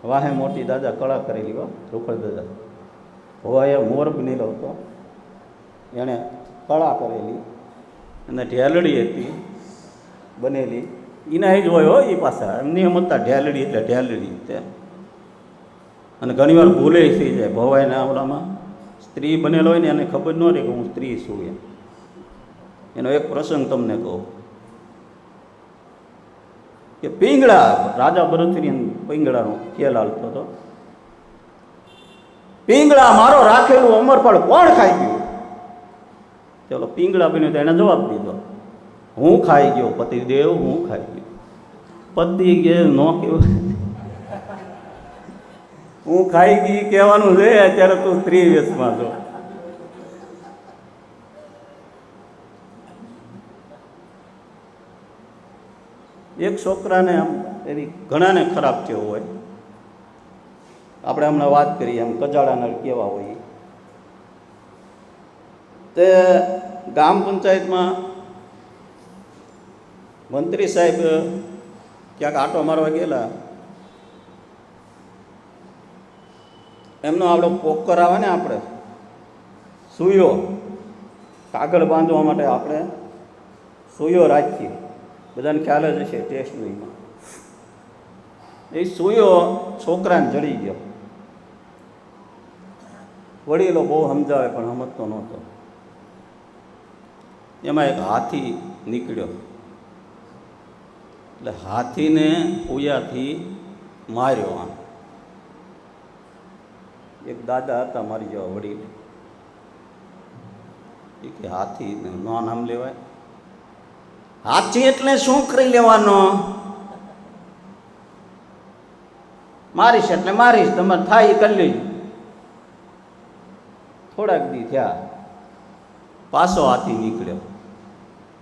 વાહે મોટી દાદા કળા કરેલી હો, રૂખડ દાદા. ભવાયા મોર બનેલો હતો, એણે કળા કરેલી અને ઢેલડી હતી બનેલી. એના જ હોય એ પાછા એમની સમજતા ઢેલડી એટલે ઢેલડી તે. અને ઘણીવાર ભૂલે થઈ જાય ભવાઈના આવડામાં સ્ત્રી બનેલો હોય ને એને ખબર ન રહે કે હું સ્ત્રી છું એમ. એનો એક પ્રસંગ તમને કહું કે પિંગળા રાજા ભરતરી પિંગળાનો ખેલ હાલતો હતો. પિંગળા મારો રાખેલું અમરફળ કોણ ખાઈ ગયું? ચલો પિંગળા બન્યો તો એને જવાબ દીધો, હું ખાઈ ગયો પતિદેવ, હું ખાઈ ગયો. પતિ કે નો કેવું, હું ખાઈ ગઈ કહેવાનું છે, અત્યારે તું સ્ત્રી વેશમાં છો. એક છોકરાને આમ એવી ઘણાને ખરાબ કેવું હોય, આપણે હમણાં વાત કરીએ એમ કજાડાના કેવા હોય. તે ગામ પંચાયતમાં મંત્રી સાહેબ ક્યાંક આંટો મારવા ગયેલા. એમનો આપણો પોકર આવે ને, આપણે સૂયો કાગળ બાંધવા માટે આપણે સૂયો રાખીએ, બધાને ખ્યાલ જ હશે ટેસ્ટમાં. એ સૂયો છોકરાને જડી ગયો. વડીલો બહુ સમજાવે પણ સમજતો નહોતો. એમાં એક હાથી નીકળ્યો, એટલે હાથીને ઉયાથી માર્યો. આમ એક દાદા હતા મારી જેવા વડીલ, એ કે હાથી નો નામ લેવાય. હાથી એટલે શું કરી લેવાનો? મારીશ એટલે મારીશ, તમારે થાય એ કરી લેજો. થોડાક દી થયા પાછો હાથી નીકળ્યો,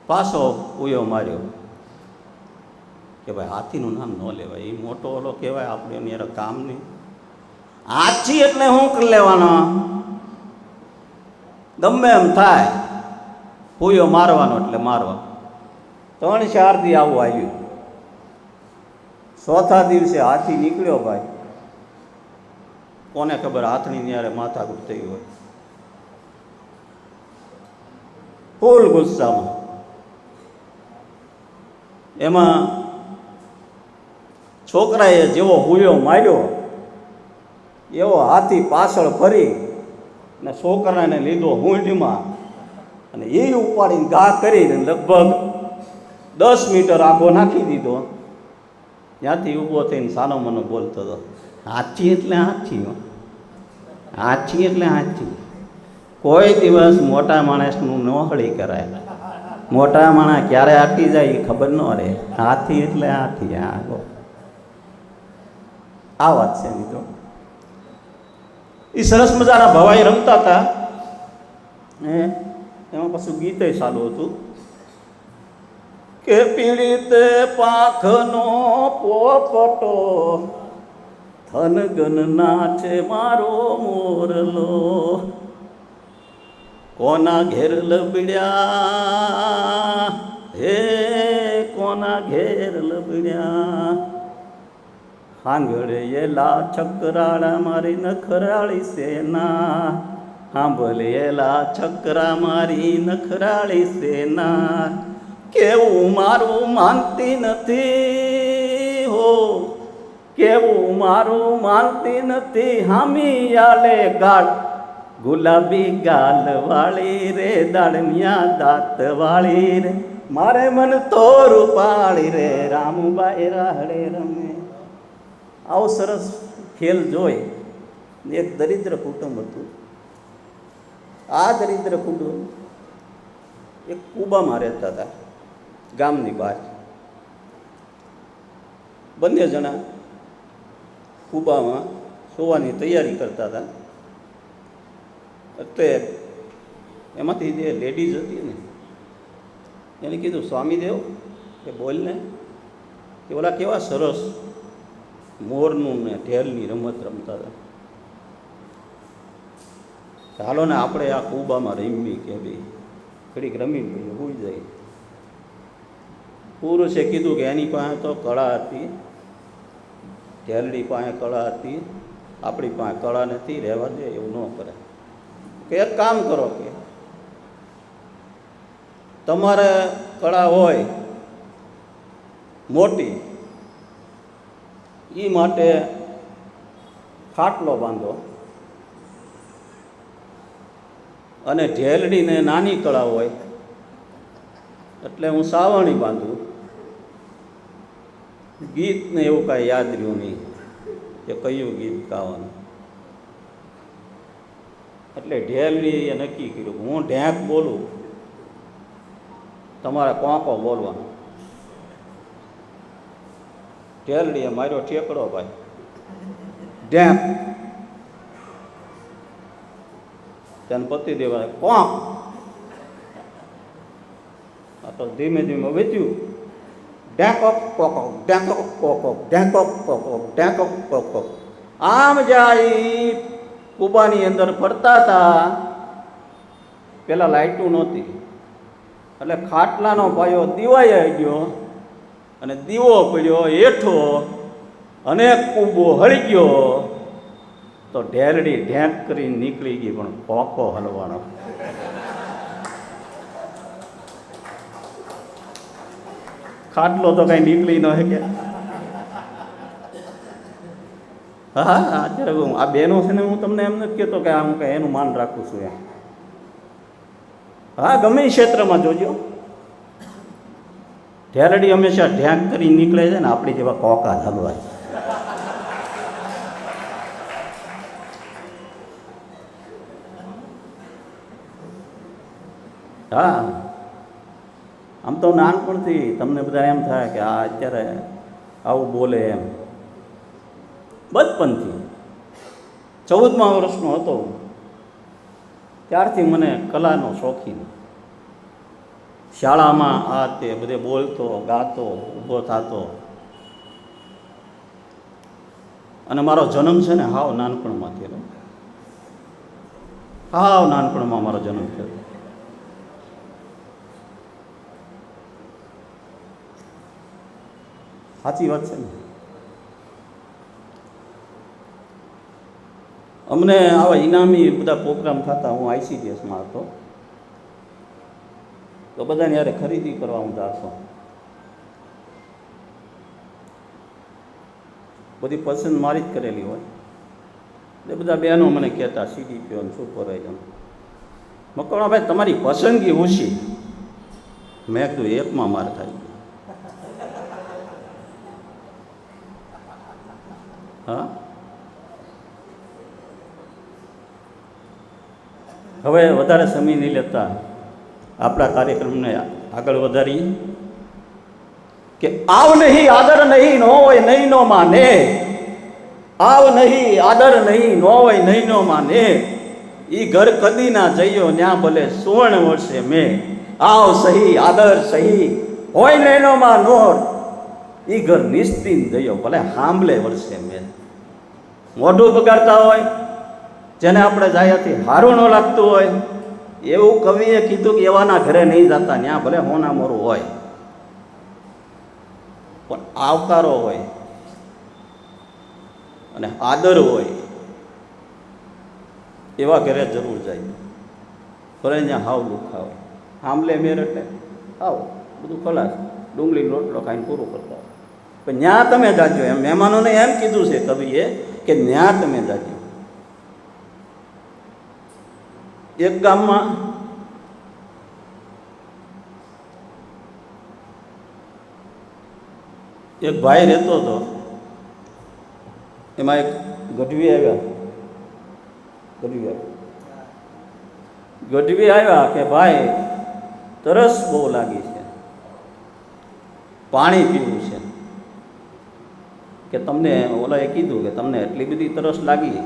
પાછો ઉયો માર્યો કે ભાઈ હાથીનું નામ ન લેવાય, એ મોટો ઓલો કહેવાય, આપણે એની યાર કામ નહીં. હાથી એટલે શું કરી લેવાનો? ગમે એમ થાય પૂયો મારવાનો એટલે મારવા. 3-4 દી આવું આવ્યું. ચોથા દિવસે હાથી નીકળ્યો ભાઈ, કોને ખબર હાથની ન્યારે માથાકૂટ થઈ હોય. ફૂલ ગુસ્સામાં. એમાં છોકરાએ જેવો હુયો માર્યો એવો હાથી પાછળ ફરી ને છોકરાને લીધો હુંડીમાં અને એ ઉપાડીને ઘા કરીને લગભગ 10 મીટર આગો નાખી દીધો. ત્યાંથી ઊભો થઈને સાનો મનો બોલતો હતો, હાથી એટલે હાથી, હાથી એટલે હાથી. કોઈ દિવસ મોટા માણસનું ન હળી કરાય. મોટા માણસ ક્યારે આટી જાય એ ખબર ન રહે. હાથી એટલે હાથી. આ વાત છે મિત્રો. એ સરસ મજાના ભવાઈ રમતા હતા. એમાં પાછું ગીતે ચાલુ હતું કે પીડિત પાંખનો પોપટો થનગન નાચે મારો મોરલો, કોના ઘેર લબડ્યા હે કોના ઘેર લબડ્યા, હાંગળે એલા છકરાળા મારી નખરાળી સેના, સાંભળેલા છકરા મારી નખરાળી સેના, કેવું મારું માનતી નથી હો, કેવું મારું માનતી નથી, હામી આલે ગાળ ગુલાબી ગાલ વાળી રે, દાળમિયા દાંત વાળી રે, મારે મન તો રૂપાળી રે, રામુબાઈ રાહડે રમે. આવો સરસ ખેલ જોઈ એક દરિદ્ર કુટુંબ હતું. આ દરિદ્ર કુટુંબ એક કુબામાં રહેતા હતા, ગામની બહાર. બંને જણા કુબામાં સુવાની તૈયારી કરતા હતા. એટલે એમાંથી જે લેડીઝ હતી ને એને કીધું, સ્વામીદેવ કે બોલને કે ઓલા કેવા સરસ મોરનું ને ઢેલની રમત રમતા હતા, ચાલો ને આપણે આ કુબામાં રમી કે ભાઈ ઘડીક રમી ગઈ હોઈ જાય. પુરુષે કીધું કે એની પાસે તો કળા હતી, ઢેલની પાસે કળા હતી, આપણી પાસે કળા નથી, રહેવા દે, એવું ન કરે. કે એક કામ કરો કે તમારે કળા હોય મોટી, એ માટે ખાટલો બાંધો, અને ઢેલડીને નાની કળા હોય એટલે હું સાવરણી બાંધું. ગીતને એવું કાંઈ યાદ રહ્યું નહીં કે કયું ગીત ગાવાનું. એટલે ઢેલડી એ નક્કી કર્યું કે હું ઢેંક બોલું, તમારે કોંકો બોલવાનો. ઢેલડીએ માર્યો ઠેકડો ભાઈ, ઢેંક. તેને પતિ દેવા કોંક. આ તો ધીમે ધીમે વધ્યું, ઢેંકો કોકો, ઢેંકો કોકો, ઢેંકો કોકો, ઢેંકો કોકો. આમ જાય કુબાની અંદર ફરતા હતા. પેલા લાઇટું નહોતી એટલે ખાટલાનો પાયો દીવાઈ ગયો અને દીવો પડ્યો હેઠો અને કૂબો હળી ગયો. તો ઢેરડી ઢેંક કરીને નીકળી ગઈ, પણ કોકો હલવાનો. ખાટલો તો કઈ નીકળી ન શકે. હા અત્યારે હું આ બહેનો છે ને, હું તમને એમ નથી કહેતો કે હું કંઈ એનું માન રાખું છું એમ. હા, ગમે ક્ષેત્રમાં જોજો, ઢેરડી હંમેશા ઢેંક કરી નીકળે છે ને, આપણી જેવા કોકા હલવા. હા, આમ તો નાનપણથી તમને બધા એમ થાય કે આ અત્યારે આવું બોલે એમ. બચપનથી 14મા વર્ષનો હતો ત્યારથી મને કલાનો શોખીન. શાળામાં આ તે બધે બોલતો, ગાતો, ઊભો થતો. અને મારો જન્મ છે ને હાવ નાનપણમાં થયેલો, હાવ નાનપણમાં મારો જન્મ થયો. સાચી વાત છે ને. અમને આવા ઇનામી બધા પ્રોગ્રામ થતા, હું ICDSમાં હતો તો બધાને યારે ખરીદી કરવા હું જાતો. બધી પસંદ મારી જ કરેલી હોય એટલે બધા બહેનો મને કહેતા CDPO ને સુપરવાઇઝર. મકવાણાભાઈ તમારી પસંદગી ઓછી. મેં કીધું એકમાં માર થાય. હા, હવે વધારે સમય નહીં લેતા આપણા કાર્યક્રમને આગળ વધારીએ. કે આવ નહીં આદર નહીં નો હોય નહીં નો માને, આવ નહીં આદર નહીં નો હોય નહીં નો માને, ઈ ઘર કદી ના જઈયો ન્યા ભલે સુવર્ણ વર્ષે મેં, આવ સહી આદર સહી હોય નહીં નો માં નોર, ઈ ઘર નિશ્ચિંત જઈયો ભલે હાંભલે વર્ષે મેં. મોઢું બગાડતા હોય, જેને આપણે જાયાથી હારું ન લાગતું હોય, એવું કવિએ કીધું કે એવાના ઘરે નહીં જતા, ત્યાં ભલે હોના મોરું હોય પણ આવકારો હોય અને આદર હોય એવા ઘરે જરૂર જાય. ભલે ત્યાં હાવ દુઃખા હોય, આમલે મેર એટલે આવો બધું ખલાસ, ડુંગળી રોટલો ખાઈને પૂરું કરતા હોય. પણ ત્યાં તમે જાજો, એમ મહેમાનોને એમ કીધું છે કવિએ કે ત્યાં તમે જાજો. એક ગામમાં એક ભાઈ રહેતો હતો. એમાં એક ગઢવી આવ્યા કે ભાઈ તરસ બહુ લાગી છે, પાણી પીવું છે. કે તમને ઓલાએ કીધું કે તમને એટલી બધી તરસ લાગી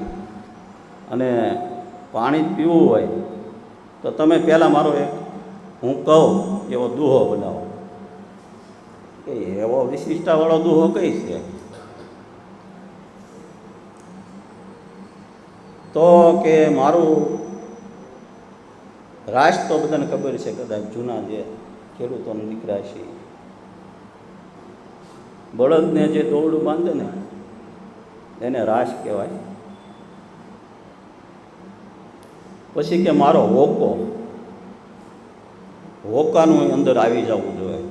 અને પાણી પીવું હોય તો તમે પહેલાં મારો એક હું કહું એવો દુહો બનાવો. કે એવો વિશિષ્ટતાવાળો દુહો કઈ છે? તો કે મારું રાશ તો બધાને ખબર છે, કદાચ જૂના જે ખેડૂતોને દીકરા છે, બળદને જે દોરડું બાંધે ને એને રાશ કહેવાય. પછી કે મારો હોકાનું અંદર આવી જવું જોઈએ.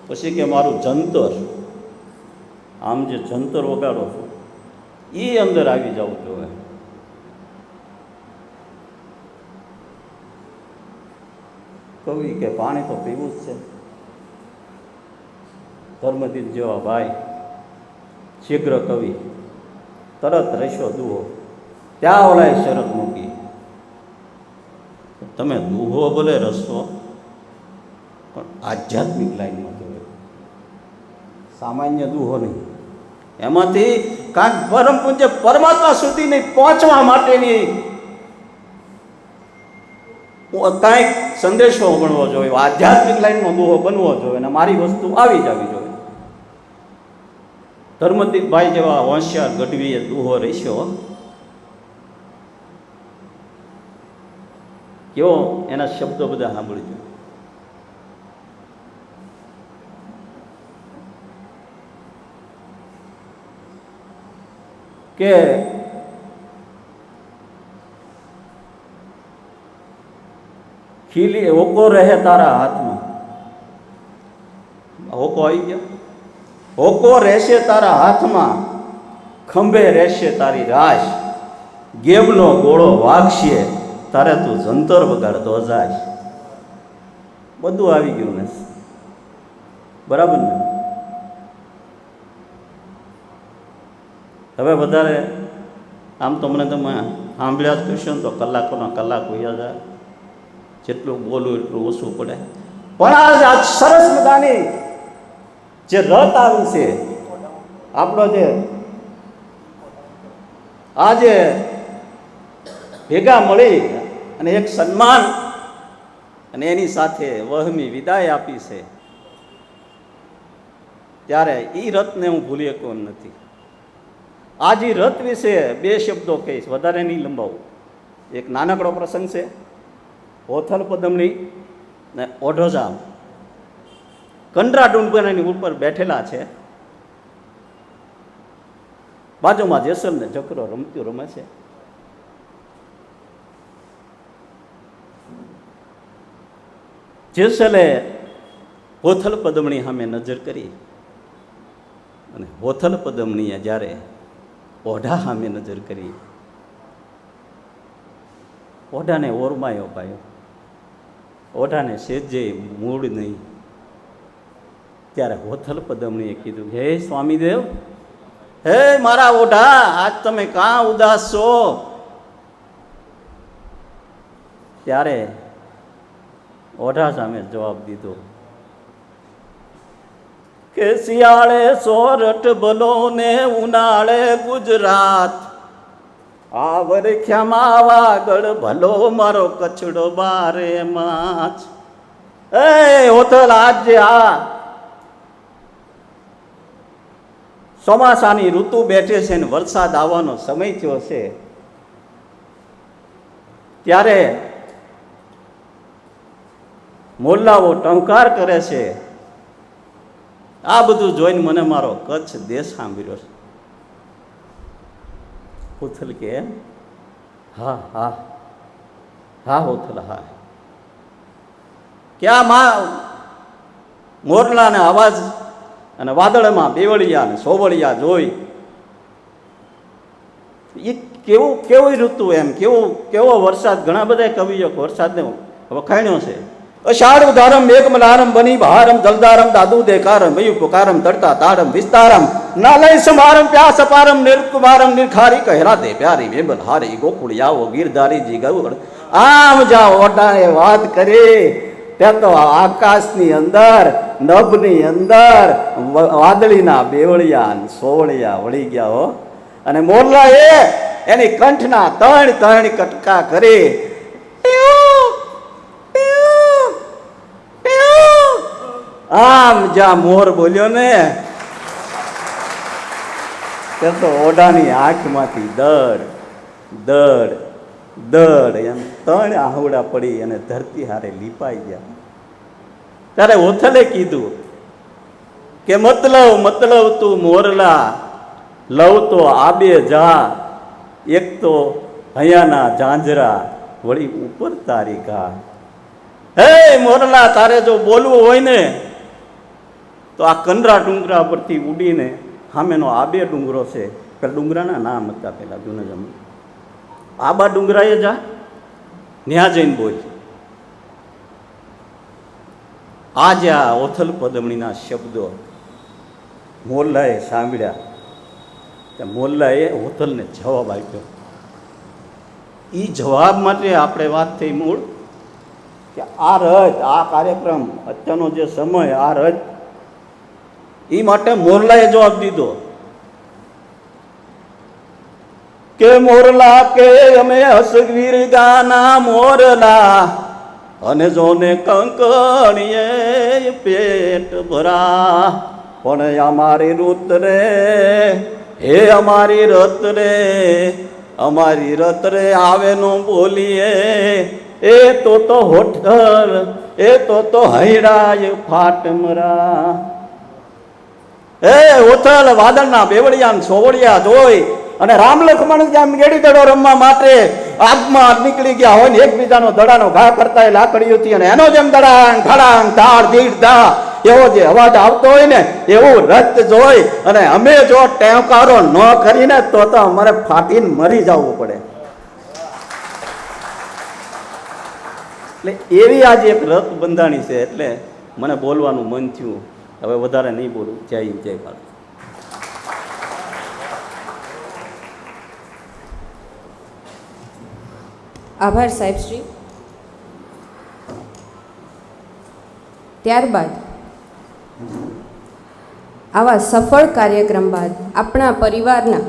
પછી કે મારું જંતર, આમ જે જંતર વગાડો છો એ અંદર આવી જવું જોઈએ. કવિ કે પાણી તો પીવું જ છે. ધર્મદીપ જેવા ભાઈ, શીઘ્ર કવિ, તરત રહેશો દુહો. ત્યાં ઓલાએ શરત મૂકી, તમે દુહો ભલે રસો પણ આધ્યાત્મિક લાઈનમાં જોયો, સામાન્ય દુહો નહીં. એમાંથી કાંઈક પરમ પૂજ્ય પરમાત્મા સુધી નહીં પહોંચવા માટેની કાંઈક સંદેશો બનવો જોઈએ, આધ્યાત્મિક લાઈનમાં દુહો બનવો જોઈએ અને મારી વસ્તુ આવી જવી જોઈએ. ધર્મદીપભાઈ જેવા હોશિયાર ગઢવીએ દુહો રેસ્યો કેવો, એના શબ્દો બધા સાંભળજો. કે ખીલી હોકો રહે તારા હાથમાં, હોકો આવી ગયો. હોકો રહેશે તારા હાથમાં, ખંભે રહેશે તારી રાશ, ગેબનો ગોળો વાગશે તારે તું જંતર વગાડતો જાય. બધું આવી ગયું ને, બરાબર ને? હવે વધારે આમ તો મને તમે સાંભળ્યા જ કરશો ને તો કલાકોના કલાક વયા જાય, જેટલું બોલું એટલું ઓછું પડે. પણ આ સરસ મજાની જે રત આવી છે, આપણો જે આજે ભેગા મળી અને એક સન્માન અને એની સાથે વહમી વિદાય આપી છે, ત્યારે એ રથને હું ભૂલી શકતો નથી. આજ એ રથ વિશે બે શબ્દો કહીશ, વધારે નહીં લંબાવું. એક નાનકડો પ્રસંગ છે, હોથલ પદમણી ને ઓઢોજામ કંડરા ડુંગરની ઉપર બેઠેલા છે. બાજુમાં જેસલ ને જકરો રમે છે. જેસલે હોથલ પદમણી સામે નજર કરી અને હોથલ પદમણીએ જ્યારે ઓઢા સામે નજર કરી. ઓઢાને ઓરમાયો પાયો, ઓઢાને સેજે મૂળ નહીં. ત્યારે હોથલ પદમણીએ કીધું, હે સ્વામીદેવ, હે મારા ઓઢા, આજ તમે કાં ઉદાસ છો? ત્યારે ઓઢા સામે જવાબ દીધો કે શિયાળે સોરઠ ભલો ને ઉનાળે ગુજરાત, આ વરખ્યામાં વાગડ ભલો મારો કચડો બારે માચ. એ હોથલ, આજ જે આ ચોમાસાની ઋતુ બેઠે છે ને વરસાદ આવવાનો સમય થયો છે, ત્યારે મોરલાઓ ટંકાર કરે છે. આ બધું જોઈને મને મારો કચ્છ દેશ સાંભળ્યો છે. હોથલ કે એમ? હા હા હા હોથલ, હા. ક્યાં મોરલાને અવાજ અને વાદળમાં બેવળિયા ને સોવળિયા જોઈ, એ કેવી ઋતુ એમ, કેવો વરસાદ. ઘણા બધા કવિઓ વરસાદને વખાણ્યો છે. અષાઢ ઉદારમ મેઘમલારમ બની બહારમ જલદારમ દાદુ દેકારમ વયુ પુકારમ તડતા તારમ વિસ્તારમ નાલય સમારમ પ્યાસ અપારમ નિર્કુમારમ નિર્ખારી કહેરા દે પ્યારી વેબલ હારી ગોકુળિયાઓ ગીરધારી જી ગૌડ. આમ જા ઓઢાએ વાત કરી ત્યાં તો આકાશની અંદર, નભની અંદર વાદળીના બેવળિયા સોવળિયા વળી ગયા હો. અને મોરલા એની કંઠના ત્રણ કટકા કરી. આમ જ્યાં મોર બોલ્યો ને તે તો ઓઢાની આંખમાંથી દડ દડ દડ એમ 3 આહુડા પડી અને ધરતી હારે લીપાઈ ગયા. ત્યારે હોથલે કીધું કે મતલબ તું મોરલા, લવ તો આબે જા, એક તો હૈયાના ઝાંઝરા વળી ઉપર તારી ઘા. હે મોરલા, તારે જો બોલવું હોય ને તો આ કંડરા ડુંગરા પરથી ઉડીને સામેનો આબે ડુંગરો છે, પેલા ડુંગરાના નામ હતા પેલા જૂના જમાના, આબા ડુંગરાએ જા, ન્યા જઈને બોલ. આજે આ ઓથલ પદમણીના શબ્દો મોરલાએ સાંભળ્યા. ત્યાં મોરલાએ ઓથલને જવાબ આપ્યો. એ જવાબ માટે આપણે વાત થઈ મૂળ કે આ રથ, આ કાર્યક્રમ, અત્યારનો જે સમય, આ રથ, એ માટે મોરલાએ જવાબ દીધો કે મોરલા કે અમે હસવીર ગાના મોરલા, અને જોને કંકણીએ પેટ ભરા, પણ અમારી રૂત રે, હે અમારી રત રે, અમારી રત રે આવે નો બોલીએ, એ તો હોઠલ, એ તો હૈડાય ફાટમરા. એ હોથલ વાદળના બેવળિયા સોવળિયા જોઈ અને રામ લક્ષ્મણ જેમ ગેડી દડો રમવા માટે આગમાં નીકળી ગયા હોય ને એકબીજાનો દડાનો ઘા કરતા લાકડીઓથી, અને એનો જેમ દડાંગ ધડાંગ ધાડ ધીડ ધા એવો જે અવાજ આવતો હોય ને એવું રથ જોઈ અને અમે જો ટેંકારો ન કરીને તો અમારે ફાટીને મરી જવું પડે. એટલે એવી આજે એક રથ બંધાણી છે. એટલે મને બોલવાનું મન થયું. હવે વધારે નહીં બોલું. જય હિન્દ, જય ભારત. આભાર સાહેબ શ્રી. ત્યારબાદ આવા સફળ કાર્યક્રમ બાદ આપણા પરિવારના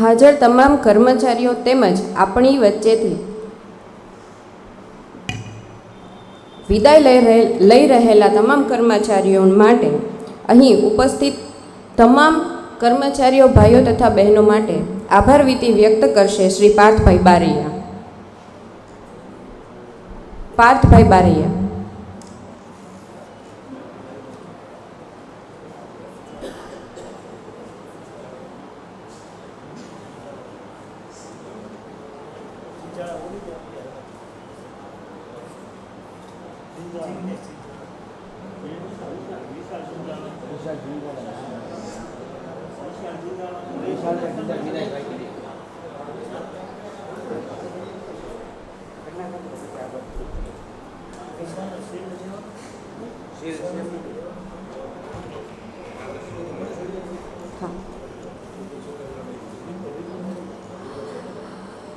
હાજર તમામ કર્મચારીઓ તેમજ આપણી વચ્ચેથી વિદાય લઈ રહેલા તમામ કર્મચારીઓ માટે અહીં ઉપસ્થિત તમામ કર્મચારીઓ ભાઈઓ તથા બહેનો માટે આભાર વિધિ વ્યક્ત કરશે શ્રી પાર્થભાઈ બારૈયા. પાર્થભાઈ બારૈયા.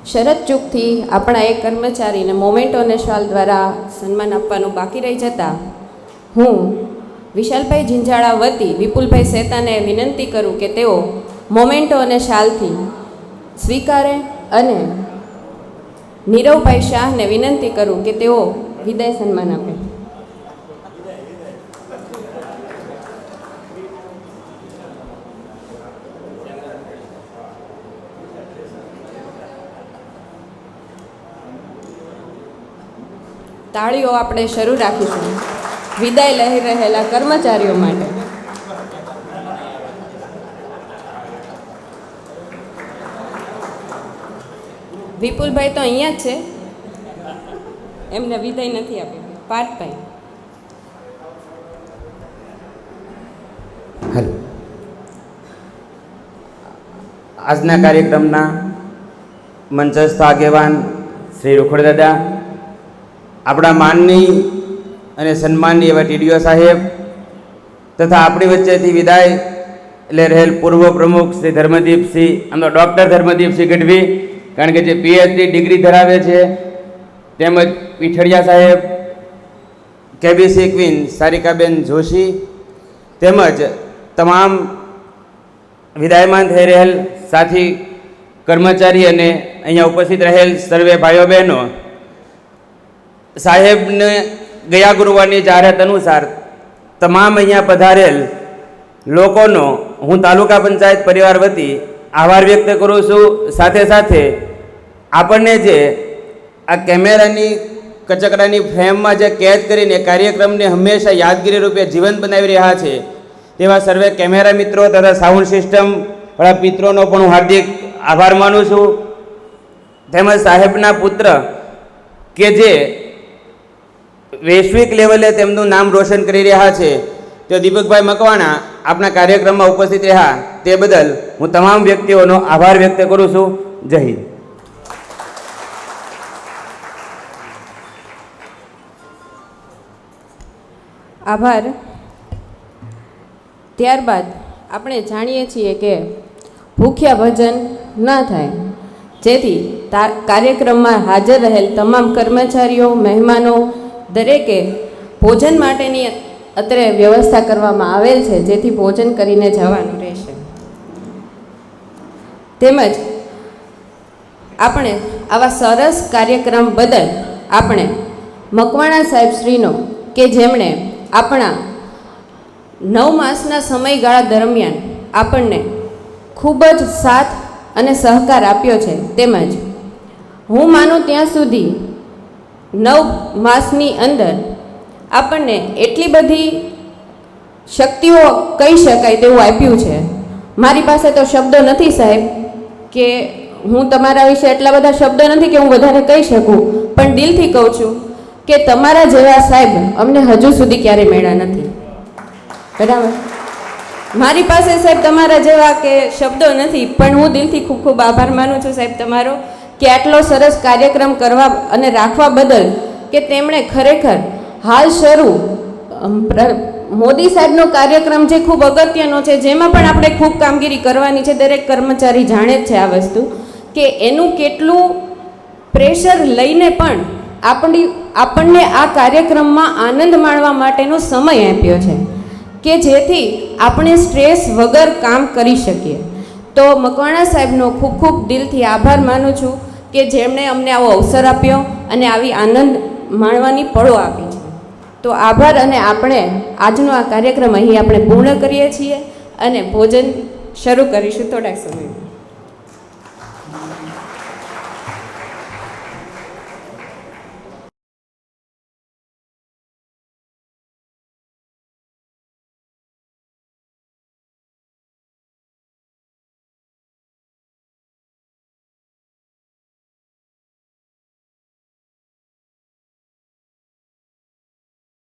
શરત ચૂકથી આપણા એક કર્મચારીને મોમેન્ટો અને શાલ દ્વારા સન્માન આપવાનું બાકી રહી જતા હું વિશાલભાઈ ઝીંઝાળા વતી વિપુલભાઈ સેતાને વિનંતી કરું કે તેઓ મોમેન્ટો અને શાલથી સ્વીકારે અને નીરવભાઈ શાહને વિનંતી કરું કે તેઓ વિદાય સન્માન આપે. તાળીઓ આપણે શરૂ રાખીશું વિદાય લઈ રહેલા કર્મચારીઓ માટે. વિપુલભાઈ તો અહીંયા જ છે, એમને વિદાય નથી આપી. પાર્થભાઈ. હેલો. આજના કાર્યક્રમના મંચસ્થ આગેવાન શ્રી રૂખડદાદા, આપણા માનની અને સન્માનની એવા ટીડીઓ સાહેબ તથા આપણી વચ્ચેથી વિદાય લઈ રહેલ પૂર્વ પ્રમુખ શ્રી ધર્મદીપસિંહ, આમ તો ડૉક્ટર ધર્મદીપસિંહ ગઢવી, કારણ કે જે પીએચડી ડિગ્રી ધરાવે છે, તેમજ પીઠડિયા સાહેબ, કેબીસી ક્વીન સારિકાબેન જોશી, તેમજ તમામ વિદાયમાન થઈ રહેલ સાથી કર્મચારી અને અહીંયા ઉપસ્થિત રહેલ સર્વે ભાઈઓ બહેનો, સાહેબને ગયા ગુરુવારની જાહેરાત અનુસાર તમામ અહીંયા પધારેલ લોકોનો હું તાલુકા પંચાયત પરિવાર વતી આભાર વ્યક્ત કરું છું. સાથે સાથે આપણને જે આ કેમેરાની કચકડાની ફ્રેમમાં જે કેદ કરીને કાર્યક્રમને હંમેશા યાદગીરી રૂપે જીવંત બનાવી રહ્યા છે તેવા સર્વે કેમેરા મિત્રો તથા સાઉન્ડ સિસ્ટમવાળા મિત્રોનો પણ હું હાર્દિક આભાર માનું છું. તેમજ સાહેબના પુત્ર કે જે વૈશ્વિક લેવલે તેમનું નામ રોશન કરી રહ્યા છે તે દીપકભાઈ મકવાણા આપણા કાર્યક્રમમાં ઉપસ્થિત રહ્યા તે બદલ હું તમામ વ્યક્તિઓનો આભાર વ્યક્ત કરું છું. જય હિન્દ. આભાર. ત્યારબાદ આપણે જાણીએ છીએ કે ભૂખ્યા ભજન ન થાય, જેથી કાર્યક્રમમાં હાજર રહેલ તમામ કર્મચારીઓ, મહેમાનો દરેકે ભોજન માટેની અત્રે વ્યવસ્થા કરવામાં આવેલ છે, જેથી ભોજન કરીને જવાનું રહેશે. તેમજ આપણે આવા સરસ કાર્યક્રમ બદલ આપણે મકવાણા સાહેબશ્રીનો કે જેમણે આપણા 9 માસના સમયગાળા દરમિયાન આપણને ખૂબ જ સાથ અને સહકાર આપ્યો છે, તેમજ હું માનું ત્યાં સુધી 9 માસની અંદર આપણને એટલી બધી શક્તિઓ કહી શકાય તેવું આપ્યું છે. મારી પાસે તો શબ્દો નથી સાહેબ, કે હું તમારા વિશે એટલા બધા શબ્દો નથી કે હું વધારે કહી શકું, પણ દિલથી કહું છું કે તમારા જેવા સાહેબ અમને હજુ સુધી ક્યારેય મળ્યા નથી. બરાબર. મારી પાસે સાહેબ તમારા જેવા કે શબ્દો નથી, પણ હું દિલથી ખૂબ ખૂબ આભાર માનું છું સાહેબ તમારો, કે આટલો સરસ કાર્યક્રમ કરવા અને રાખવા બદલ, કે તેમણે ખરેખર હાલ શરૂ મોદી સાહેબનો કાર્યક્રમ જે ખૂબ અગત્યનો છે, જેમાં પણ આપણે ખૂબ કામગીરી કરવાની છે, દરેક કર્મચારી જાણે જ છે આ વસ્તુ, કે એનું કેટલું પ્રેશર લઈને પણ આપણને આ કાર્યક્રમમાં આનંદ માણવા માટેનો સમય આપ્યો છે, કે જેથી આપણે સ્ટ્રેસ વગર કામ કરી શકીએ. તો મકવાણા સાહેબનો ખૂબ ખૂબ દિલથી આભાર માનું છું કે જેમણે અમને આવો અવસર આપ્યો અને આવી આનંદ માણવાની પળો આપી છે. તો આભાર. અને આપણે આજનો આ કાર્યક્રમ અહીં આપણે પૂર્ણ કરીએ છીએ અને ભોજન શરૂ કરીશું થોડાક સમયમાં.